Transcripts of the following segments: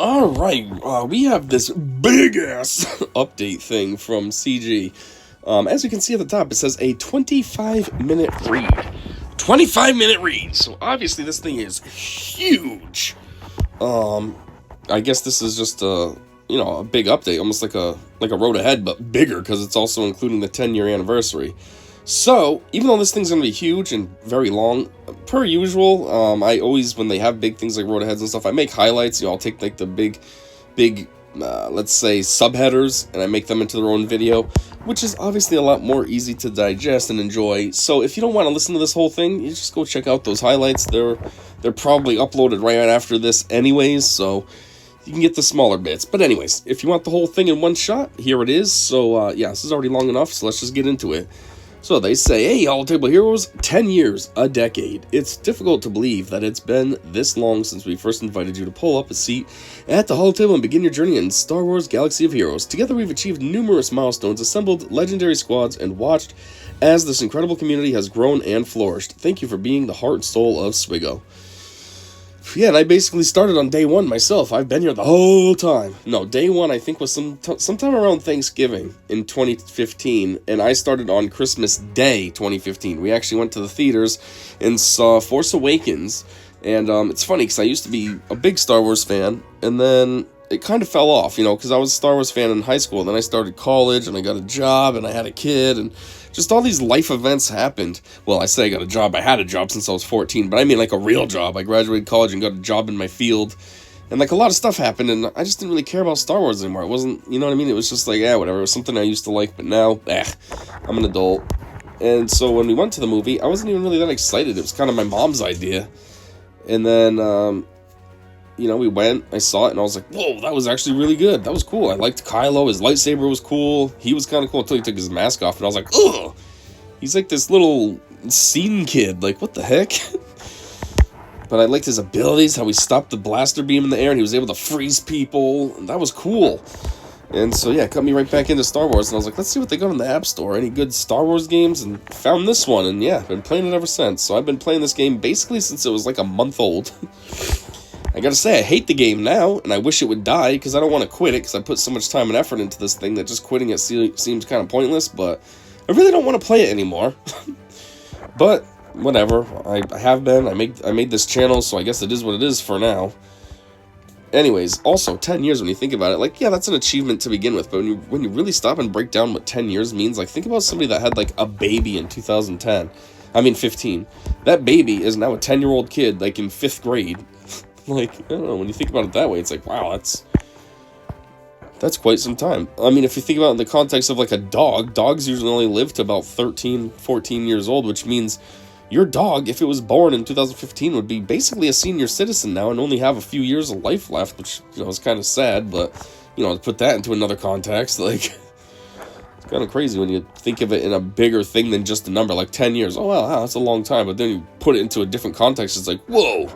Alright, we have this big-ass update thing from CG. As you can see at the top, it says a 25-minute read. 25-minute read! So obviously this thing is huge. I guess this is just a big update, almost like a road ahead, but bigger, because it's also including the 10-year anniversary. So, even though this thing's going to be huge and very long, per usual, I always, when they have big things like road aheads and stuff, I make highlights. I'll take like the big, let's say, subheaders, and I make them into their own video, which is obviously a lot more easy to digest and enjoy. So, if you don't want to listen to this whole thing, you just go check out those highlights. They're probably uploaded right after this anyways, so you can get the smaller bits. But anyways, if you want the whole thing in one shot, here it is. So, yeah, this is already long enough, so let's just get into it. So they say, hey, All Table Heroes, 10 years, a decade. It's difficult to believe that it's been this long since we first invited you to pull up a seat at the Hall Table and begin your journey in Star Wars Galaxy of Heroes. Together we've achieved numerous milestones, assembled legendary squads, and watched as this incredible community has grown and flourished. Thank you for being the heart and soul of Swigo. Yeah, and I basically started on day one myself. I've been here the whole time. No, day one I think was sometime around Thanksgiving in 2015, and I started on Christmas Day 2015. We actually went to the theaters and saw Force Awakens, and it's funny because I used to be a big Star Wars fan, and then it kind of fell off, because I was a Star Wars fan in high school, and then I started college, and I got a job, and I had a kid, and just all these life events happened. Well, I say I got a job. I had a job since I was 14, but I mean like a real job. I graduated college and got a job in my field, and like a lot of stuff happened, and I just didn't really care about Star Wars anymore. It wasn't, you know what I mean? It was just like, whatever. It was something I used to like, but now, I'm an adult. And so when we went to the movie, I wasn't even really that excited. It was kind of my mom's idea. And then, we went, I saw it, and I was like, whoa, that was actually really good. That was cool. I liked Kylo. His lightsaber was cool. He was kind of cool until he took his mask off, and I was like, ugh! He's like this little scene kid. Like, what the heck? But I liked his abilities, how he stopped the blaster beam in the air, and he was able to freeze people. And that was cool. And so, yeah, it got me right back into Star Wars, and I was like, let's see what they got in the App Store. Any good Star Wars games? And found this one, and yeah, been playing it ever since. So I've been playing this game basically since it was like a month old. I gotta say, I hate the game now, and I wish it would die, because I don't want to quit it, because I put so much time and effort into this thing that just quitting it seems kind of pointless, but I really don't want to play it anymore. But, whatever, I have been, I made this channel, so I guess it is what it is for now. Anyways, also, 10 years when you think about it, like, yeah, that's an achievement to begin with, but when you really stop and break down what 10 years means, like, think about somebody that had, like, a baby in 15. That baby is now a 10-year-old kid, like, in 5th grade. Like, I don't know, when you think about it that way, it's like, wow, that's quite some time. I mean, if you think about it in the context of, like, a dog, dogs usually only live to about 13, 14 years old, which means your dog, if it was born in 2015, would be basically a senior citizen now and only have a few years of life left, which, is kind of sad, but, to put that into another context, like, it's kind of crazy when you think of it in a bigger thing than just a number, like 10 years. Oh, wow, that's a long time, but then you put it into a different context, it's like, whoa!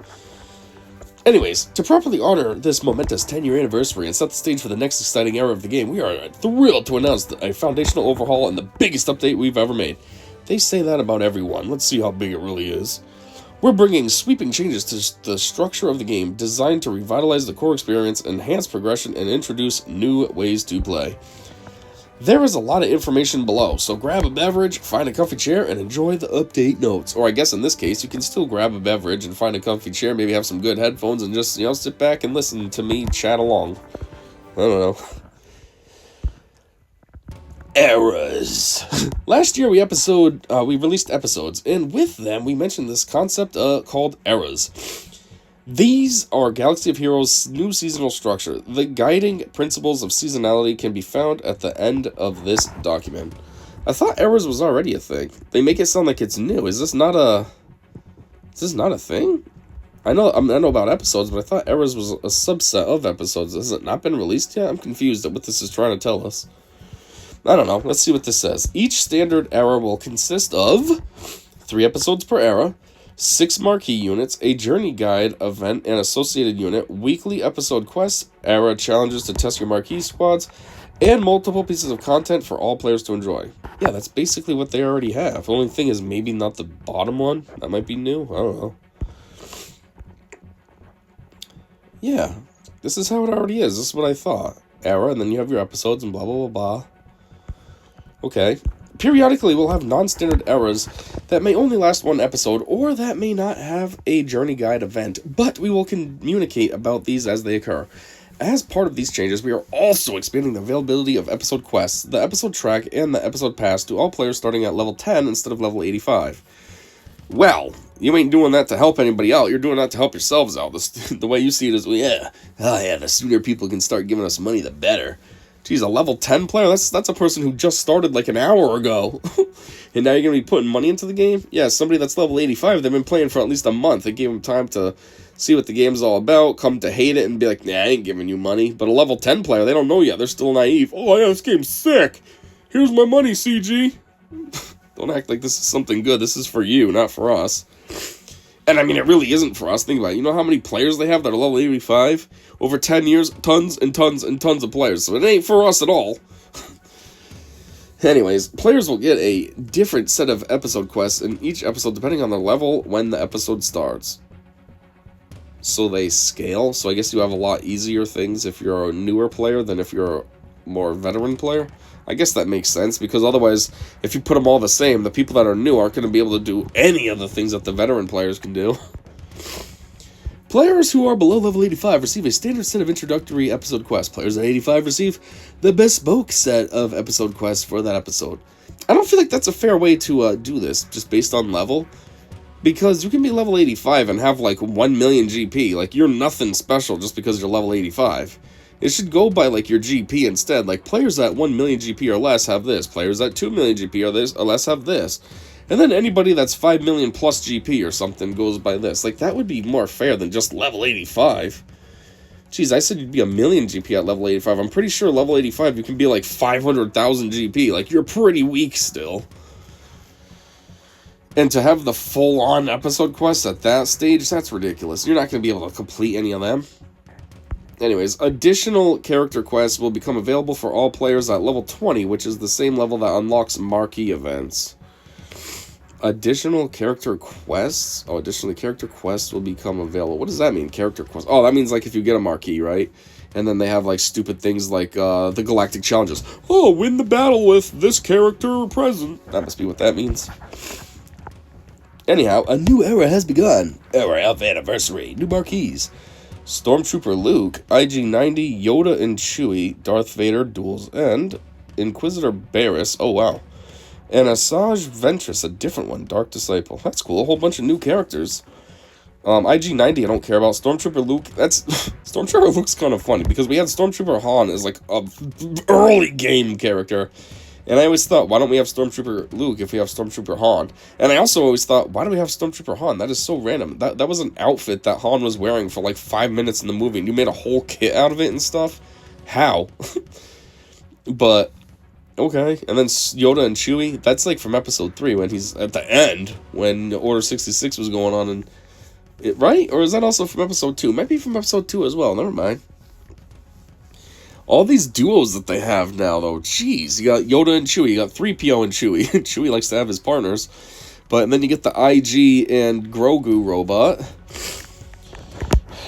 Anyways, to properly honor this momentous 10-year anniversary and set the stage for the next exciting era of the game, we are thrilled to announce a foundational overhaul and the biggest update we've ever made. They say that about everyone. Let's see how big it really is. We're bringing sweeping changes to the structure of the game, designed to revitalize the core experience, enhance progression, and introduce new ways to play. There is a lot of information below, so grab a beverage, find a comfy chair, and enjoy the update notes. Or I guess in this case, you can still grab a beverage and find a comfy chair, maybe have some good headphones, and just, sit back and listen to me chat along. I don't know. Eras. Last year we released episodes, and with them we mentioned this concept called eras. These are Galaxy of Heroes' new seasonal structure. The guiding principles of seasonality can be found at the end of this document. I thought eras was already a thing. They make it sound like it's new. Is this not a thing? I know about episodes, but I thought eras was a subset of episodes. Has it not been released yet? I'm confused at what this is trying to tell us. I don't know. Let's see what this says. Each standard era will consist of 3 episodes per era, 6 marquee units, a journey guide event and associated unit, weekly episode quests, era challenges to test your marquee squads, and multiple pieces of content for all players to enjoy. Yeah, that's basically what they already have. The only thing is maybe not the bottom one. That might be new. I don't know. Yeah, This is how it already is. This is what I thought. Era, and then you have your episodes and blah, blah, blah, blah. Okay. Periodically, we'll have non-standard eras that may only last one episode, or that may not have a journey guide event, but we will communicate about these as they occur. As part of these changes, we are also expanding the availability of episode quests, the episode track, and the episode pass to all players starting at level 10 instead of level 85. Well, you ain't doing that to help anybody out, you're doing that to help yourselves out. The way you see it is, well, yeah, the sooner people can start giving us money, the better. Geez, a level 10 player? That's a person who just started like an hour ago. And now you're going to be putting money into the game? Yeah, somebody that's level 85, they've been playing for at least a month. It gave them time to see what the game's all about, come to hate it, and be like, nah, I ain't giving you money. But a level 10 player, they don't know yet. They're still naive. Oh, yeah, this game's sick. Here's my money, CG. Don't act like this is something good. This is for you, not for us. And I mean, it really isn't for us. Think about it. You know how many players they have that are level 85? Over 10 years, tons and tons and tons of players. So it ain't for us at all. Anyways, players will get a different set of episode quests in each episode depending on their level when the episode starts. So they scale. So I guess you have a lot easier things if you're a newer player than if you're a more veteran player. I guess that makes sense, because otherwise, if you put them all the same, the people that are new aren't going to be able to do any of the things that the veteran players can do. Players who are below level 85 receive a standard set of introductory episode quests. Players at 85 receive the bespoke set of episode quests for that episode. I don't feel like that's a fair way to do this, just based on level. Because you can be level 85 and have like 1 million GP. Like, you're nothing special just because you're level 85. It should go by, like, your GP instead. Like, players at 1 million GP or less have this. Players at 2 million GP or less have this. And then anybody that's 5 million plus GP or something goes by this. Like, that would be more fair than just level 85. Jeez, I said you'd be 1 million GP at level 85. I'm pretty sure level 85 you can be, like, 500,000 GP. Like, you're pretty weak still. And to have the full-on episode quests at that stage, that's ridiculous. You're not going to be able to complete any of them. Anyways, additional character quests will become available for all players at level 20, which is the same level that unlocks marquee events. Additional character quests? Oh, additionally, character quests will become available. What does that mean, character quests? Oh, that means, like, if you get a marquee, right? And then they have, like, stupid things like the galactic challenges. Oh, win the battle with this character present. That must be what that means. Anyhow, a new era has begun. Era of anniversary. New marquees. Stormtrooper Luke, IG-90, Yoda and Chewie, Darth Vader duels, and Inquisitor Barriss, oh wow, and Asajj Ventress, a different one, Dark Disciple. That's cool, a whole bunch of new characters. IG-90 I don't care about. Stormtrooper Luke, Stormtrooper Luke's kind of funny, because we had Stormtrooper Han as like a early game character. And I always thought, why don't we have Stormtrooper Luke if we have Stormtrooper Han? And I also always thought, why do we have Stormtrooper Han? That is so random. That was an outfit that Han was wearing for like 5 minutes in the movie, and you made a whole kit out of it and stuff? How? But, okay. And then Yoda and Chewie, that's like from episode 3, when he's at the end, when Order 66 was going on. Right? Or is that also from episode 2? Might be from episode 2 as well. Never mind. All these duos that they have now, though, jeez. You got Yoda and Chewie, you got 3PO and Chewie. Chewie likes to have his partners. But then you get the IG and Grogu robot.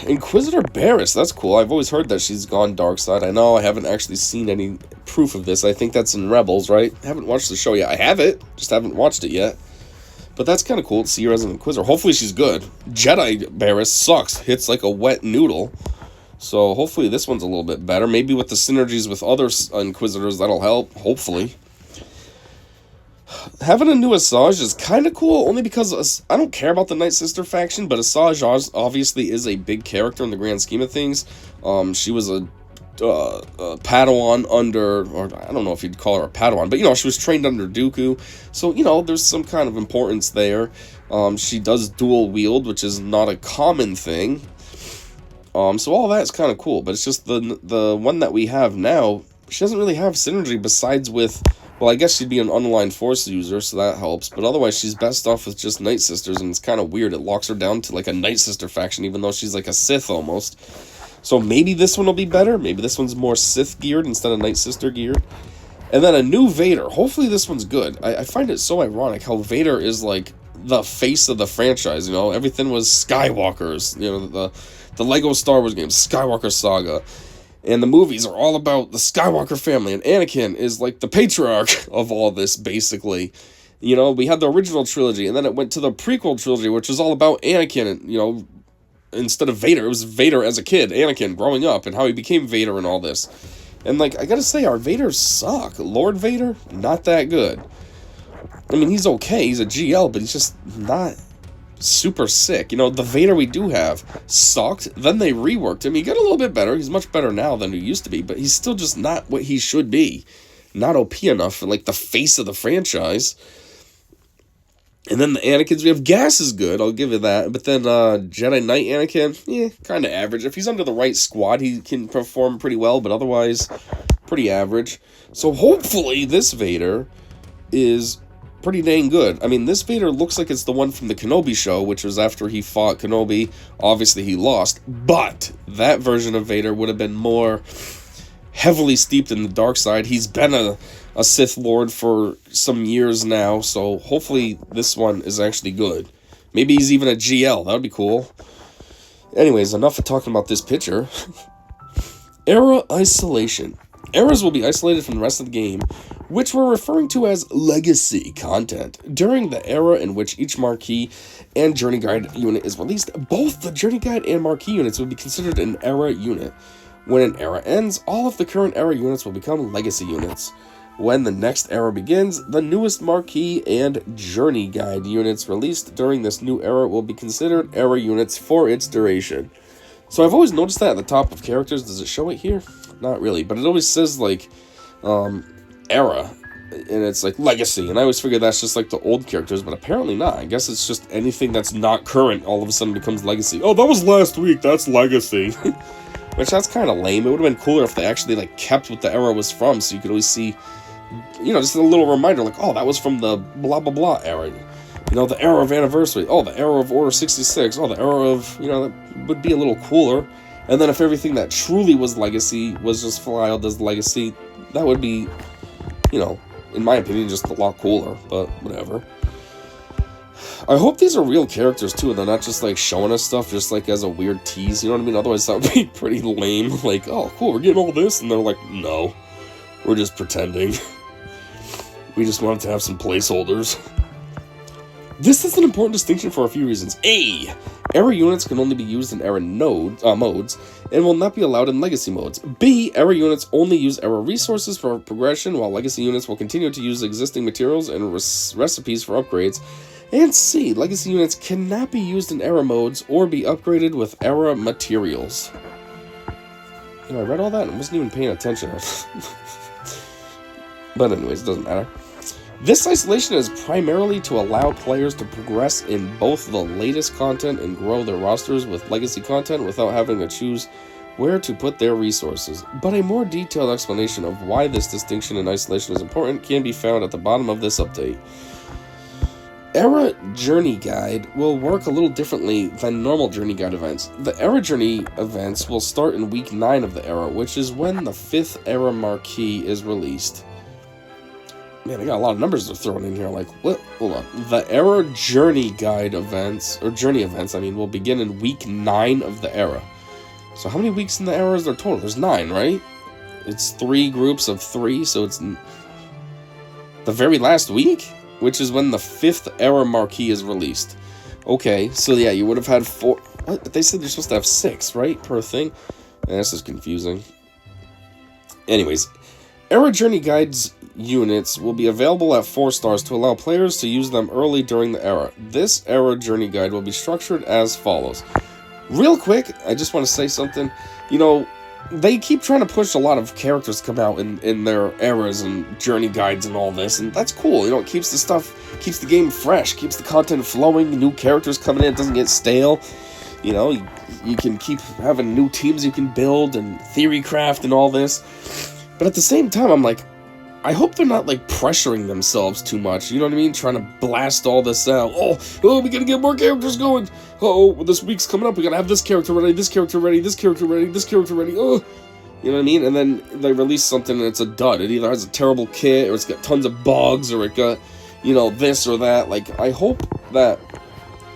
Inquisitor Barriss, that's cool. I've always heard that she's gone dark side. I know I haven't actually seen any proof of this. I think that's in Rebels, right? I haven't watched the show yet. I have it, just haven't watched it yet. But that's kind of cool to see her as an Inquisitor. Hopefully she's good. Jedi Barriss sucks. Hits like a wet noodle. So hopefully this one's a little bit better. Maybe with the synergies with other Inquisitors, that'll help. Hopefully. Having a new Asajj is kind of cool, only because I don't care about the Night Sister faction, but Asajj obviously is a big character in the grand scheme of things. She was a Padawan under, or I don't know if you'd call her a Padawan, but, you know, she was trained under Dooku. So, you know, there's some kind of importance there. She does dual wield, which is not a common thing. So all that's kind of cool, but it's just the one that we have now, she doesn't really have synergy besides with, well, I guess she'd be an unaligned Force user, so that helps, but otherwise she's best off with just Night Sisters, and it's kind of weird. It locks her down to like a Night Sister faction, even though she's like a Sith almost. So maybe this one will be better. Maybe this one's more Sith geared instead of Night Sister geared. And then a new Vader. Hopefully this one's good. I find it so ironic how Vader is like the face of the franchise, you know. Everything was Skywalkers, you know, the the Lego Star Wars games, Skywalker Saga. And the movies are all about the Skywalker family, and Anakin is like the patriarch of all this, basically. You know, we had the original trilogy, and then it went to the prequel trilogy, which is all about Anakin, and, you know, instead of Vader, it was Vader as a kid, Anakin, growing up, and how he became Vader and all this. And, like, I gotta say, our Vaders suck. Lord Vader, not that good. I mean, he's okay, he's a GL, but he's just not super sick. You know, the Vader we do have sucked, then they reworked him. He got a little bit better, he's much better now than he used to be, but he's still just not what he should be. Not OP enough for, like, the face of the franchise. And then the Anakins, we have Gas is good, I'll give you that. But then Jedi Knight Anakin, kind of average. If he's under the right squad, he can perform pretty well, but otherwise, pretty average. So hopefully this Vader is pretty dang good. I mean, this Vader looks like it's the one from the Kenobi show, which was after he fought Kenobi. Obviously, he lost. But that version of Vader would have been more heavily steeped in the dark side. He's been a Sith Lord for some years now, so hopefully this one is actually good. Maybe he's even a GL, that would be cool. Anyways, enough of talking about this picture. Era isolation. Eras will be isolated from the rest of the game, which we're referring to as legacy content. During the era in which each marquee and journey guide unit is released, both the journey guide and marquee units will be considered an era unit. When an era ends, all of the current era units will become legacy units. When the next era begins, the newest marquee and journey guide units released during this new era will be considered era units for its duration. So I've always noticed that at the top of characters. Does it show it here? Not really, but it always says, like, era, and it's, like, legacy, and I always figure that's just, like, the old characters, but apparently not. I guess it's just anything that's not current all of a sudden becomes legacy. Oh, that was last week, that's legacy. Which, that's kind of lame. It would have been cooler if they actually, like, kept what the era was from, so you could always see, you know, just a little reminder, like, oh, that was from the blah blah blah era. You know, the era of anniversary. Oh, the era of Order 66. Oh, the era of, you know, that would be a little cooler. And then if everything that truly was legacy was just filed as legacy, that would be, you know, in my opinion, just a lot cooler, but whatever. I hope these are real characters, too, and they're not just, like, showing us stuff just, like, as a weird tease, you know what I mean? Otherwise, that would be pretty lame. Like, oh, cool, we're getting all this, and they're like, no, we're just pretending. We just wanted to have some placeholders. This is an important distinction for a few reasons. A, era units can only be used in era modes, and will not be allowed in legacy modes. B, era units only use era resources for progression, while legacy units will continue to use existing materials and recipes for upgrades. And C, legacy units cannot be used in era modes or be upgraded with era materials. You know, I read all that and wasn't even paying attention. But anyways, it doesn't matter. This isolation is primarily to allow players to progress in both the latest content and grow their rosters with legacy content without having to choose where to put their resources. But a more detailed explanation of why this distinction in isolation is important can be found at the bottom of this update. Era Journey Guide will work a little differently than normal Journey Guide events. The Era Journey events will start in week 9 of the era, which is when the 5th Era Marquee is released. Man, I got a lot of numbers they're throwing in here, like, what? Hold on. The Era Journey Guide events, or Journey events, I mean, will begin in week 9 of the era. So how many weeks in the era is there total? There's 9, right? It's 3 groups of 3, so it's the very last week? Which is when the 5th Era Marquee is released. Okay, so yeah, you would have had 4... What? But they said you're supposed to have 6, right? Per thing? And this is confusing. Anyways, Era Journey Guides units will be available at 4 stars to allow players to use them early during the era. This Era Journey Guide will be structured as follows. Real quick, I just want to say something. You know, they keep trying to push a lot of characters to come out in their eras and journey guides and all this, and that's cool. You know, it keeps the game fresh, keeps the content flowing, new characters coming in, it doesn't get stale. You know, you can keep having new teams you can build and theory craft and all this. But at the same time, I'm like, I hope they're not, like, pressuring themselves too much, you know what I mean? Trying to blast all this out. Oh, we gotta get more characters going. Oh, this week's coming up, we gotta have this character ready, this character ready, this character ready, this character ready, oh. You know what I mean? And then they release something and it's a dud. It either has a terrible kit, or it's got tons of bugs, or it got, you know, this or that. Like, I hope that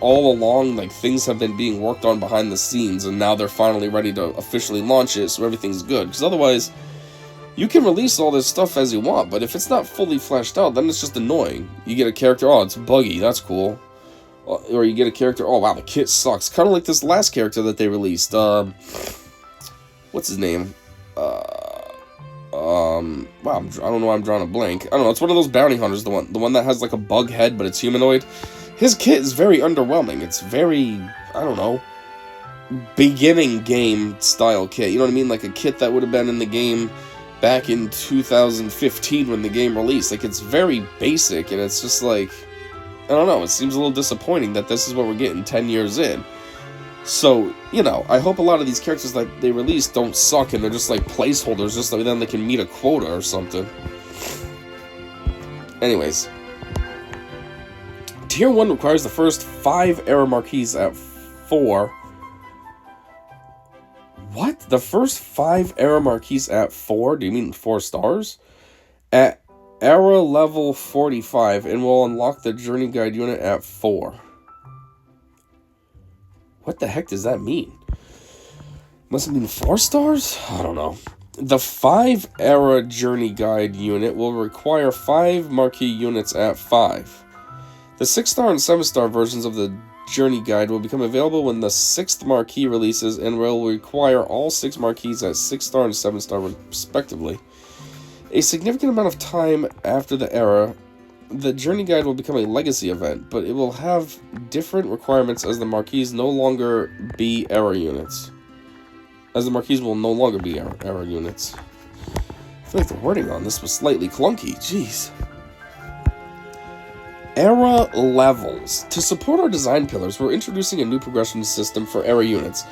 all along, like, things have been being worked on behind the scenes, and now they're finally ready to officially launch it, so everything's good. Because otherwise, you can release all this stuff as you want, but if it's not fully fleshed out, then it's just annoying. You get a character, oh, it's buggy, that's cool. Or you get a character, oh, wow, the kit sucks. Kind of like this last character that they released. What's his name? Wow, I don't know why I'm drawing a blank. I don't know, it's one of those bounty hunters, the one that has, like, a bug head, but it's humanoid. His kit is very underwhelming. It's very, I don't know, beginning game style kit. You know what I mean? Like a kit that would have been in the game back in 2015 when the game released. Like, it's very basic, and it's just like, I don't know, it seems a little disappointing that this is what we're getting 10 years in. So, you know, I hope a lot of these characters that they release don't suck, and they're just like placeholders, just so then they can meet a quota or something. Anyways. Tier 1 requires the first 5 error marquees at 4. What? The first 5 error marquees at 4? Do you mean 4 stars? At error level 45, and will unlock the journey guide unit at 4. What the heck does that mean? Must it mean 4 stars? I don't know. The 5 era journey guide unit will require 5 marquee units at 5. The 6-star and 7-star versions of the journey guide will become available when the 6th marquee releases and will require all 6 marquees at 6-star and 7-star respectively. A significant amount of time after the era, the journey guide will become a legacy event, but it will have different requirements as the marquees no longer be error units. As the marquees will no longer be error units. I feel like the wording on this was slightly clunky. Jeez. Era levels. To support our design pillars, we're introducing a new progression system for era units.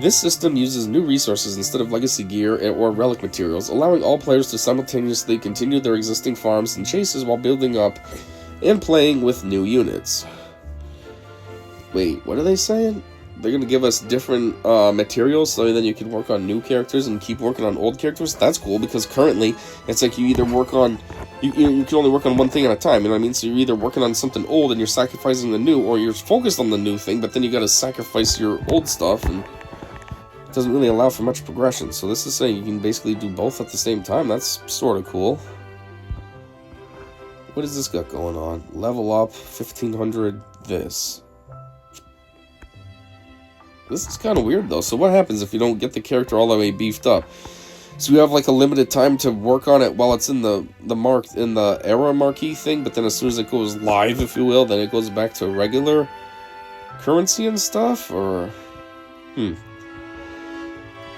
This system uses new resources instead of legacy gear or relic materials, allowing all players to simultaneously continue their existing farms and chases while building up and playing with new units. Wait, what are they saying? They're going to give us different materials so then you can work on new characters and keep working on old characters? That's cool, because currently it's like you either work on... You can only work on one thing at a time, you know what I mean? So you're either working on something old and you're sacrificing the new, or you're focused on the new thing, but then you got to sacrifice your old stuff, and it doesn't really allow for much progression. So this is saying you can basically do both at the same time. That's sort of cool. What does this got going on? Level up, 1500, this. This is kind of weird, though. So what happens if you don't get the character all the way beefed up? So you have, like, a limited time to work on it while it's in the era marquee thing, but then as soon as it goes live, if you will, then it goes back to regular currency and stuff? Or... I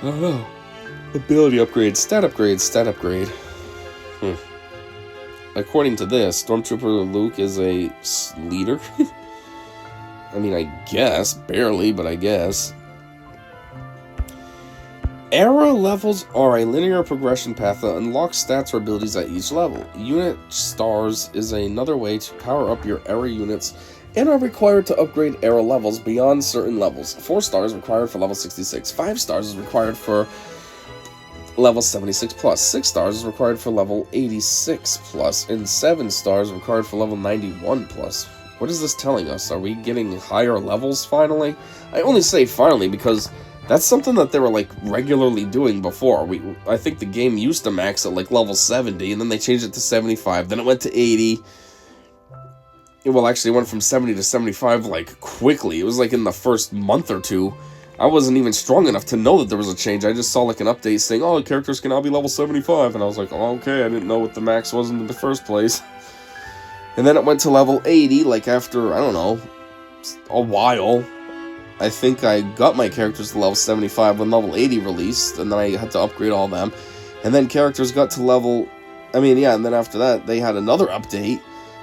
don't know. Ability upgrade, stat upgrade, stat upgrade. According to this, Stormtrooper Luke is a leader. I mean, I guess. Barely, but I guess. Era levels are a linear progression path that unlocks stats or abilities at each level. Unit stars is another way to power up your era units and are required to upgrade era levels beyond certain levels. 4 stars required for level 66. 5 stars is required for level 76 plus. 6 stars is required for level 86 plus. And 7 stars required for level 91 plus. What is this telling us? Are we getting higher levels finally? I only say finally because that's something that they were, like, regularly doing before. I think the game used to max at, like, level 70, and then they changed it to 75. Then it went to 80. Well, actually, it went from 70 to 75, like, quickly. It was, like, in the first month or two. I wasn't even strong enough to know that there was a change. I just saw, like, an update saying, oh, the characters can now be level 75. And I was like, oh, okay, I didn't know what the max was in the first place. And then it went to level 80, like, after, I don't know, a while. I think I got my characters to level 75 when level 80 released, and then I had to upgrade all of them. And then characters got to level... I mean, yeah, and then after that, they had another update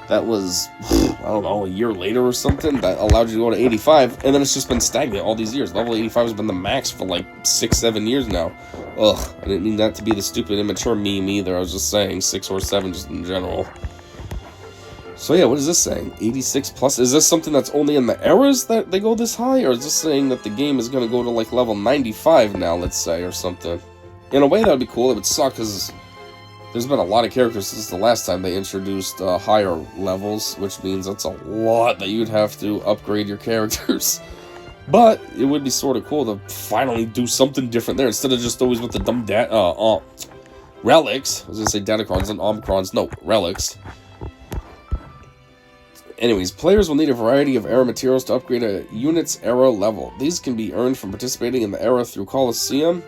that was, I don't know, a year later or something, that allowed you to go to 85, and then it's just been stagnant all these years. Level 85 has been the max for, like, 6-7 years now. Ugh, I didn't mean that to be the stupid, immature meme either. I was just saying 6 or 7 just in general. So yeah, what is this saying? 86 plus? Is this something that's only in the eras that they go this high? Or is this saying that the game is going to go to, like, level 95 now, let's say, or something? In a way, that would be cool. It would suck, because There's been a lot of characters since the last time they introduced higher levels, which means that's a lot that you'd have to upgrade your characters. But it would be sort of cool to finally do something different there, instead of just always with the dumb relics. I was going to say datacrons and omicrons. No, relics. Anyways, players will need a variety of era materials to upgrade a unit's era level. These can be earned from participating in the era through Coliseum,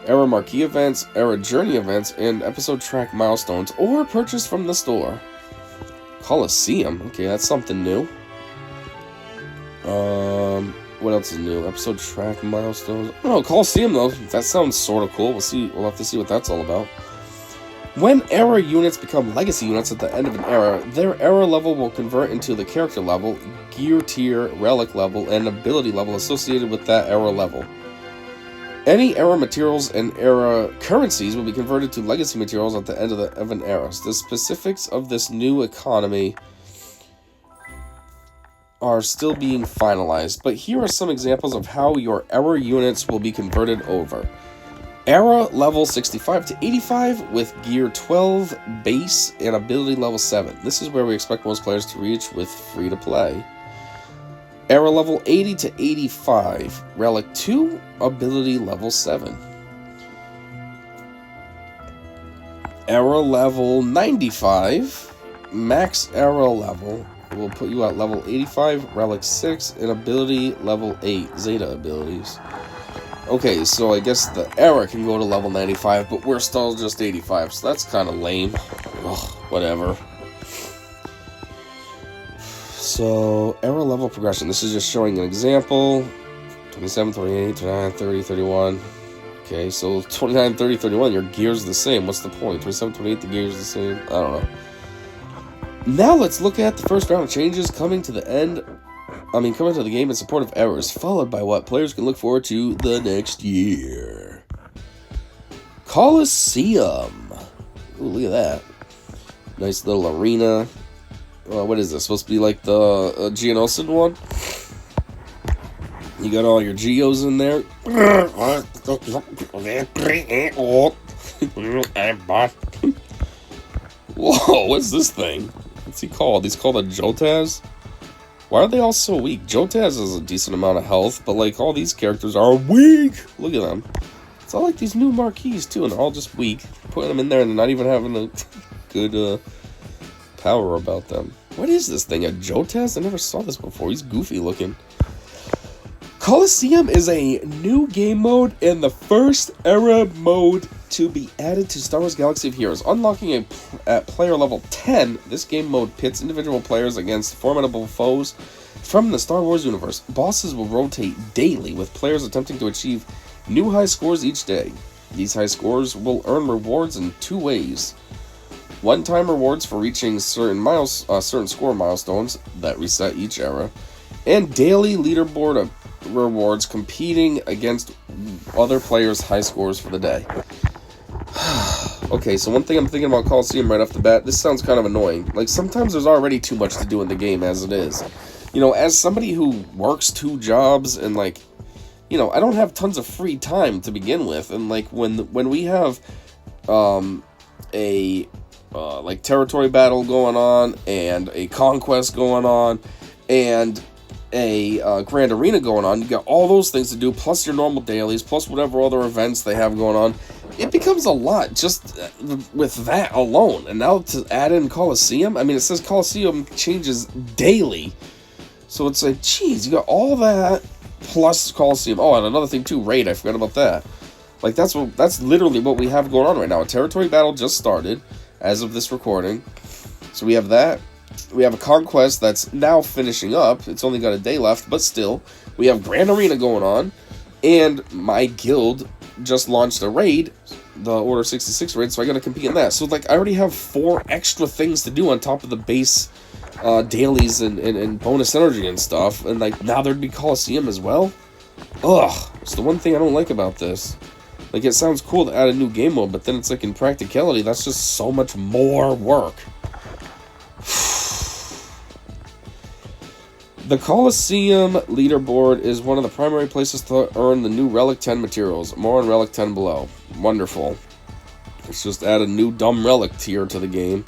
era marquee events, era journey events, and episode track milestones, or purchased from the store. Coliseum? Okay, that's something new. What else is new? Episode track milestones. Oh, Coliseum though. That sounds sort of cool. We'll have to see what that's all about. When era units become legacy units at the end of an era, their era level will convert into the character level, gear tier, relic level, and ability level associated with that era level. Any era materials and era currencies will be converted to legacy materials at the end of an era. The specifics of this new economy are still being finalized, but here are some examples of how your era units will be converted over. Era level 65 to 85 with gear 12 base and ability level 7. This is where we expect most players to reach with free to play. Era level 80 to 85, relic 2, ability level 7. Era level 95, max era level will put you at level 85, relic 6, and ability level 8, Zeta abilities. Okay, so I guess the era can go to level 95, but we're still just 85, so that's kind of lame. Ugh, whatever. So, era level progression. This is just showing an example. 27, 28, 29, 30, 31. Okay, so 29, 30, 31, your gear's the same. What's the point? 27, 28, the gear's the same. I don't know. Now let's look at the first round of changes coming to the game in support of errors, followed by what players can look forward to the next year. Coliseum. Ooh, look at that. Nice little arena. What is this? Supposed to be like the Geonosid one? You got all your Geos in there. Whoa, what's this thing? What's he called? He's called a Jotaz? Why are they all so weak? Jotaz has a decent amount of health, but like all these characters are weak. Look at them. It's all like these new marquees too, and they're all just weak. Putting them in there and not even having a good power about them. What is this thing? A Jotaz? I never saw this before. He's goofy looking. Coliseum is a new game mode and the first era mode to be added to Star Wars Galaxy of Heroes. Unlocking at player level 10, this game mode pits individual players against formidable foes from the Star Wars universe. Bosses will rotate daily, with players attempting to achieve new high scores each day. These high scores will earn rewards in two ways. One-time rewards for reaching certain score milestones that reset each era, and daily leaderboard rewards competing against other players' high scores for the day. Okay, so one thing I'm thinking about Coliseum right off the bat, this sounds kind of annoying. Like, sometimes there's already too much to do in the game as it is. You know, as somebody who works 2 jobs and, like, you know, I don't have tons of free time to begin with. And, like, when we have like, territory battle going on, and a conquest going on, and a grand arena going on, you got all those things to do, plus your normal dailies, plus whatever other events they have going on. It becomes a lot just with that alone. And now to add in Coliseum, I mean, it says Coliseum changes daily, so it's like, geez, you got all that plus Coliseum. Oh, and another thing too, raid, I forgot about that. Like, that's literally what we have going on right now. A territory battle just started as of this recording, so we have that. We have a conquest that's now finishing up. It's only got a day left, but still. We have Grand Arena going on, and my guild just launched a raid, the Order 66 raid, so I gotta compete in that. So, like, I already have 4 extra things to do on top of the base dailies and bonus energy and stuff, and, like, now there'd be Coliseum as well? Ugh, it's the one thing I don't like about this. Like, it sounds cool to add a new game mode, but then it's like, in practicality, that's just so much more work. The Coliseum leaderboard is one of the primary places to earn the new Relic 10 materials. More on Relic 10 below. Wonderful. Let's just add a new dumb relic tier to the game.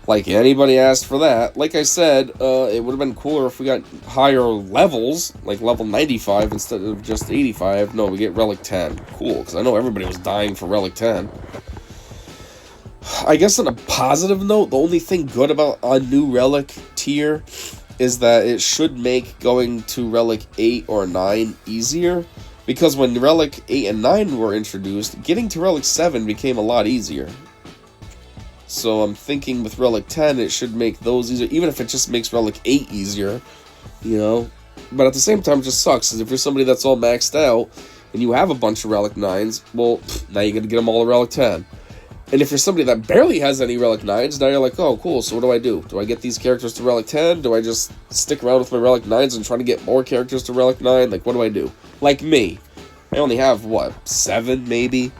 Like anybody asked for that. Like I said, it would have been cooler if we got higher levels, like level 95 instead of just 85. No, we get relic 10. Cool, because I know everybody was dying for relic 10. I guess on a positive note, the only thing good about a new relic tier is that it should make going to relic 8 or 9 easier. Because when relic 8 and 9 were introduced, getting to relic 7 became a lot easier. So I'm thinking with relic 10, it should make those easier, even if it just makes relic 8 easier, you know? But at the same time, it just sucks, because if you're somebody that's all maxed out, and you have a bunch of relic 9s, well, now you gotta get them all to relic 10. And if you're somebody that barely has any relic 9s, now you're like, oh, cool, so what do I do? Do I get these characters to relic 10? Do I just stick around with my relic 9s and try to get more characters to relic 9? Like, what do I do? Like me. I only have, what, 7, maybe?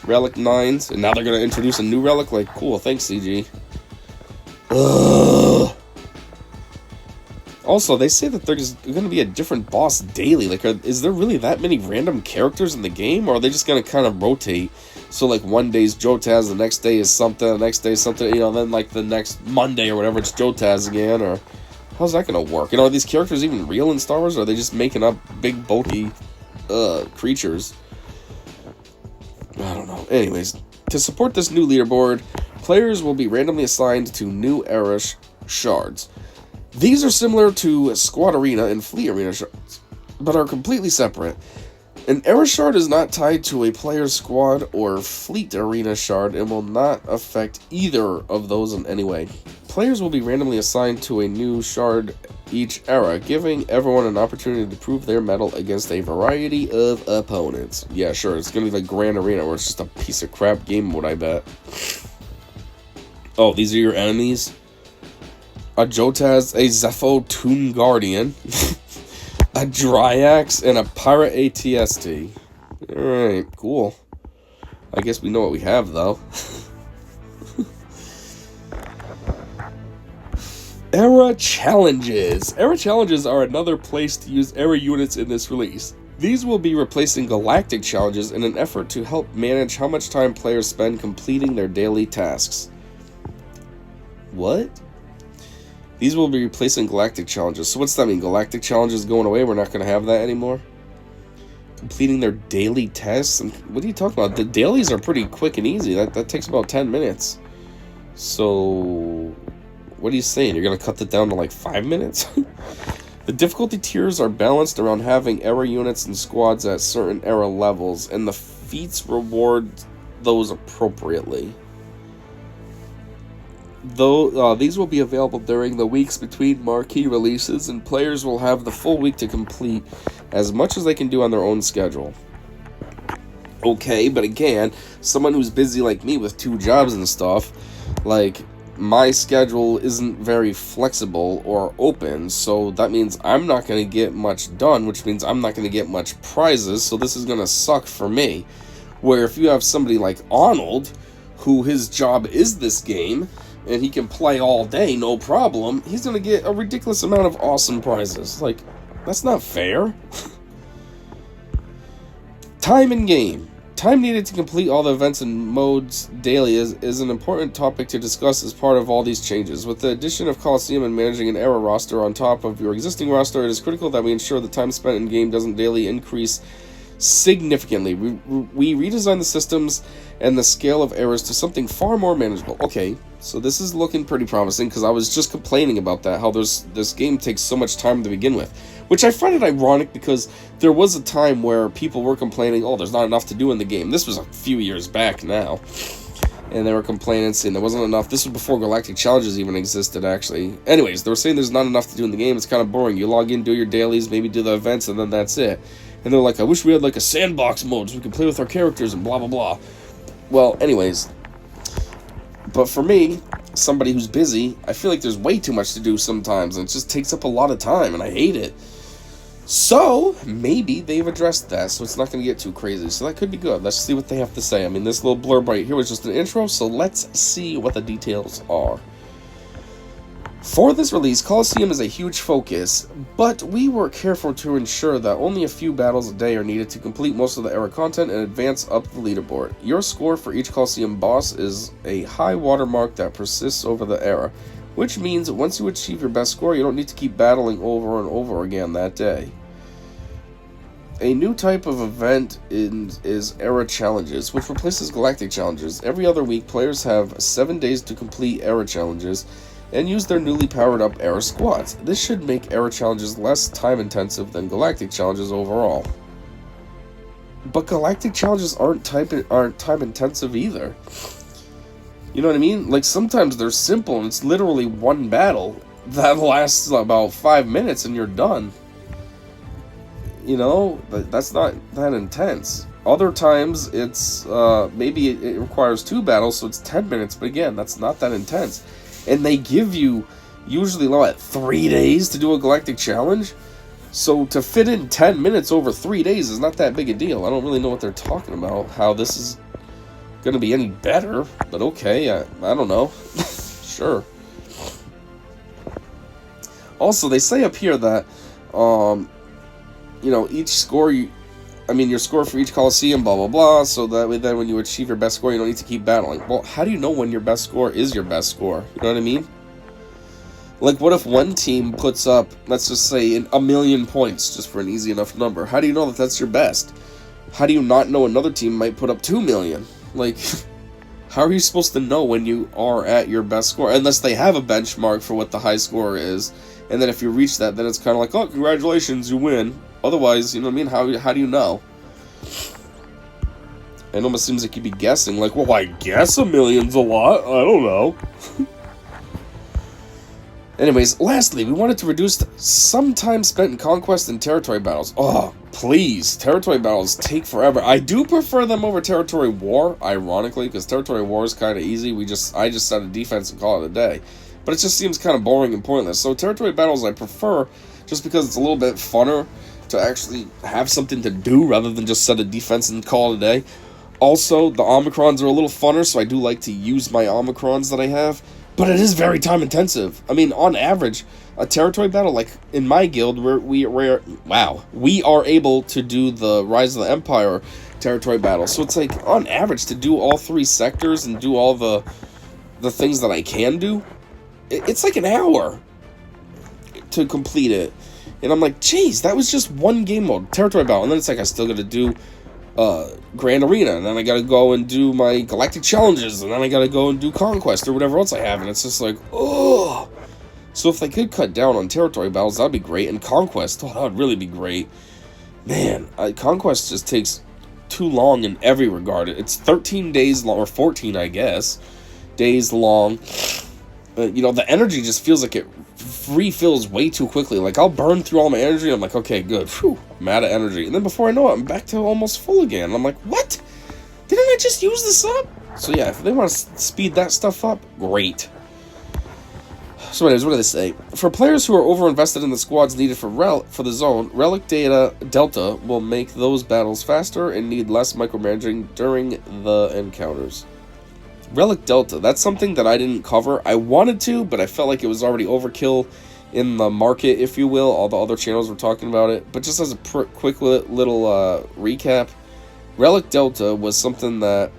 Relic 9s, and now they're going to introduce a new relic? Like, cool, thanks, CG. Ugh. Also, they say that there's going to be a different boss daily. Like, is there really that many random characters in the game, or are they just going to kind of rotate? So, like, one day's Jotaz, the next day is something, the next day is something, you know, then, like, the next Monday or whatever, it's Jotaz again, or how's that going to work? You know, are these characters even real in Star Wars, or are they just making up big, bulky creatures? I don't know. Anyways, to support this new leaderboard, players will be randomly assigned to new era shards. These are similar to Squad Arena and Fleet Arena shards, but are completely separate. An era shard is not tied to a player's squad or Fleet Arena shard and will not affect either of those in any way. Players will be randomly assigned to a new shard each era, giving everyone an opportunity to prove their mettle against a variety of opponents. Yeah, sure, it's gonna be like Grand Arena, where it's just a piece of crap game mode, I bet. Oh, these are your enemies? A Jotaz, a Zepho Toon Guardian, a Dryax, and a Pirate ATST. Alright, cool. I guess we know what we have, though. Era Challenges. Era Challenges are another place to use Era units in this release. These will be replacing Galactic Challenges in an effort to help manage how much time players spend completing their daily tasks. What? These will be replacing Galactic Challenges. So what's that mean? Galactic Challenges going away? We're not going to have that anymore? Completing their daily tests? And what are you talking about? The dailies are pretty quick and easy. That takes about 10 minutes. So what are you saying? You're going to cut that down to like 5 minutes? The difficulty tiers are balanced around having era units and squads at certain era levels, and the feats reward those appropriately. Though these will be available during the weeks between marquee releases, and players will have the full week to complete as much as they can do on their own schedule. Okay, but again, someone who's busy like me with 2 jobs and stuff, like, my schedule isn't very flexible or open, so that means I'm not going to get much done, which means I'm not going to get much prizes, so this is going to suck for me. Where if you have somebody like Arnold, who his job is this game, and he can play all day, no problem, he's going to get a ridiculous amount of awesome prizes. Like, that's not fair. Time in game. Time needed to complete all the events and modes daily is an important topic to discuss as part of all these changes. With the addition of Coliseum and managing an era roster on top of your existing roster, it is critical that we ensure the time spent in game doesn't daily increase significantly. We redesigned the systems and the scale of errors to something far more manageable. Okay, so this is looking pretty promising, because I was just complaining about that, how this game takes so much time to begin with. Which I find it ironic, because there was a time where people were complaining, oh, there's not enough to do in the game. This was a few years back now. And they were complaining, saying there wasn't enough. This was before Galactic Challenges even existed, actually. Anyways, they were saying there's not enough to do in the game. It's kind of boring. You log in, do your dailies, maybe do the events, and then that's it. And they're like, I wish we had like a sandbox mode so we could play with our characters and blah, blah, blah. Well, anyways. But for me, somebody who's busy, I feel like there's way too much to do sometimes, and it just takes up a lot of time, and I hate it. So, maybe they've addressed that, so it's not going to get too crazy. So that could be good. Let's see what they have to say. I mean, this little blurb right here was just an intro, so let's see what the details are. For this release, Colosseum is a huge focus, but we were careful to ensure that only a few battles a day are needed to complete most of the era content and advance up the leaderboard. Your score for each Colosseum boss is a high watermark that persists over the era, which means once you achieve your best score, you don't need to keep battling over and over again that day. A new type of event is Era Challenges, which replaces Galactic Challenges. Every other week, players have 7 days to complete Era Challenges and use their newly powered up Era Squads. This should make Era Challenges less time intensive than Galactic Challenges overall. But Galactic Challenges aren't time intensive either. You know what I mean? Like, sometimes they're simple and it's literally one battle that lasts about 5 minutes and you're done. You know, that's not that intense. Other times, it's, maybe it requires 2 battles, so it's 10 minutes, but again, that's not that intense. And they give you, usually, 3 days to do a Galactic Challenge? So, to fit in 10 minutes over 3 days is not that big a deal. I don't really know what they're talking about, how this is gonna be any better, but okay, I don't know. Sure. Also, they say up here that, you know, each score, your score for each Colosseum, blah, blah, blah, so that way then when you achieve your best score, you don't need to keep battling. Well, how do you know when your best score is your best score? You know what I mean? Like, what if one team puts up, let's just say, 1,000,000 points, just for an easy enough number? How do you know that that's your best? How do you not know another team might put up 2,000,000? Like, how are you supposed to know when you are at your best score? Unless they have a benchmark for what the high score is. And then if you reach that, then it's kind of like, oh, congratulations, you win. Otherwise, you know what I mean? How do you know? It almost seems like you'd be guessing. Like, well, I guess 1,000,000's a lot. I don't know. Anyways, lastly, we wanted to reduce some time spent in conquest and territory battles. Oh, please. Territory battles take forever. I do prefer them over territory war, ironically, because territory war is kind of easy. I just set a defense and call it a day. But it just seems kind of boring and pointless. So territory battles I prefer just because it's a little bit funner to actually have something to do rather than just set a defense and call it a day. Also, the Omicrons are a little funner, so I do like to use my Omicrons that I have. But it is very time intensive. I mean, on average, a territory battle, like in my guild, we are able to do the Rise of the Empire territory battle. So it's like, on average, to do all 3 sectors and do all the things that I can do, it's like an hour to complete it. And I'm like, geez, that was just one game mode, territory battle. And then it's like, I still got to do Grand Arena, and then I got to go and do my Galactic Challenges, and then I got to go and do Conquest or whatever else I have. And it's just like, oh. So if they could cut down on territory battles, that'd be great. And Conquest, oh, that would really be great. Man, Conquest just takes too long in every regard. It's 13 days long, or 14, I guess, days long. You know, the energy just feels like it refills way too quickly. Like, I'll burn through all my energy, I'm like, okay, good, whew, I'm out of energy. And then before I know it, I'm back to almost full again. I'm like, what? Didn't I just use this up? So yeah, if they want to speed that stuff up, great. So anyways, what do they say? For players who are over-invested in the squads needed for the zone, Relic Delta will make those battles faster and need less micromanaging during the encounters. Relic Delta, that's something that I didn't cover. I wanted to, but I felt like it was already overkill in the market, if you will. All the other channels were talking about it. But just as a quick little recap, Relic Delta was something that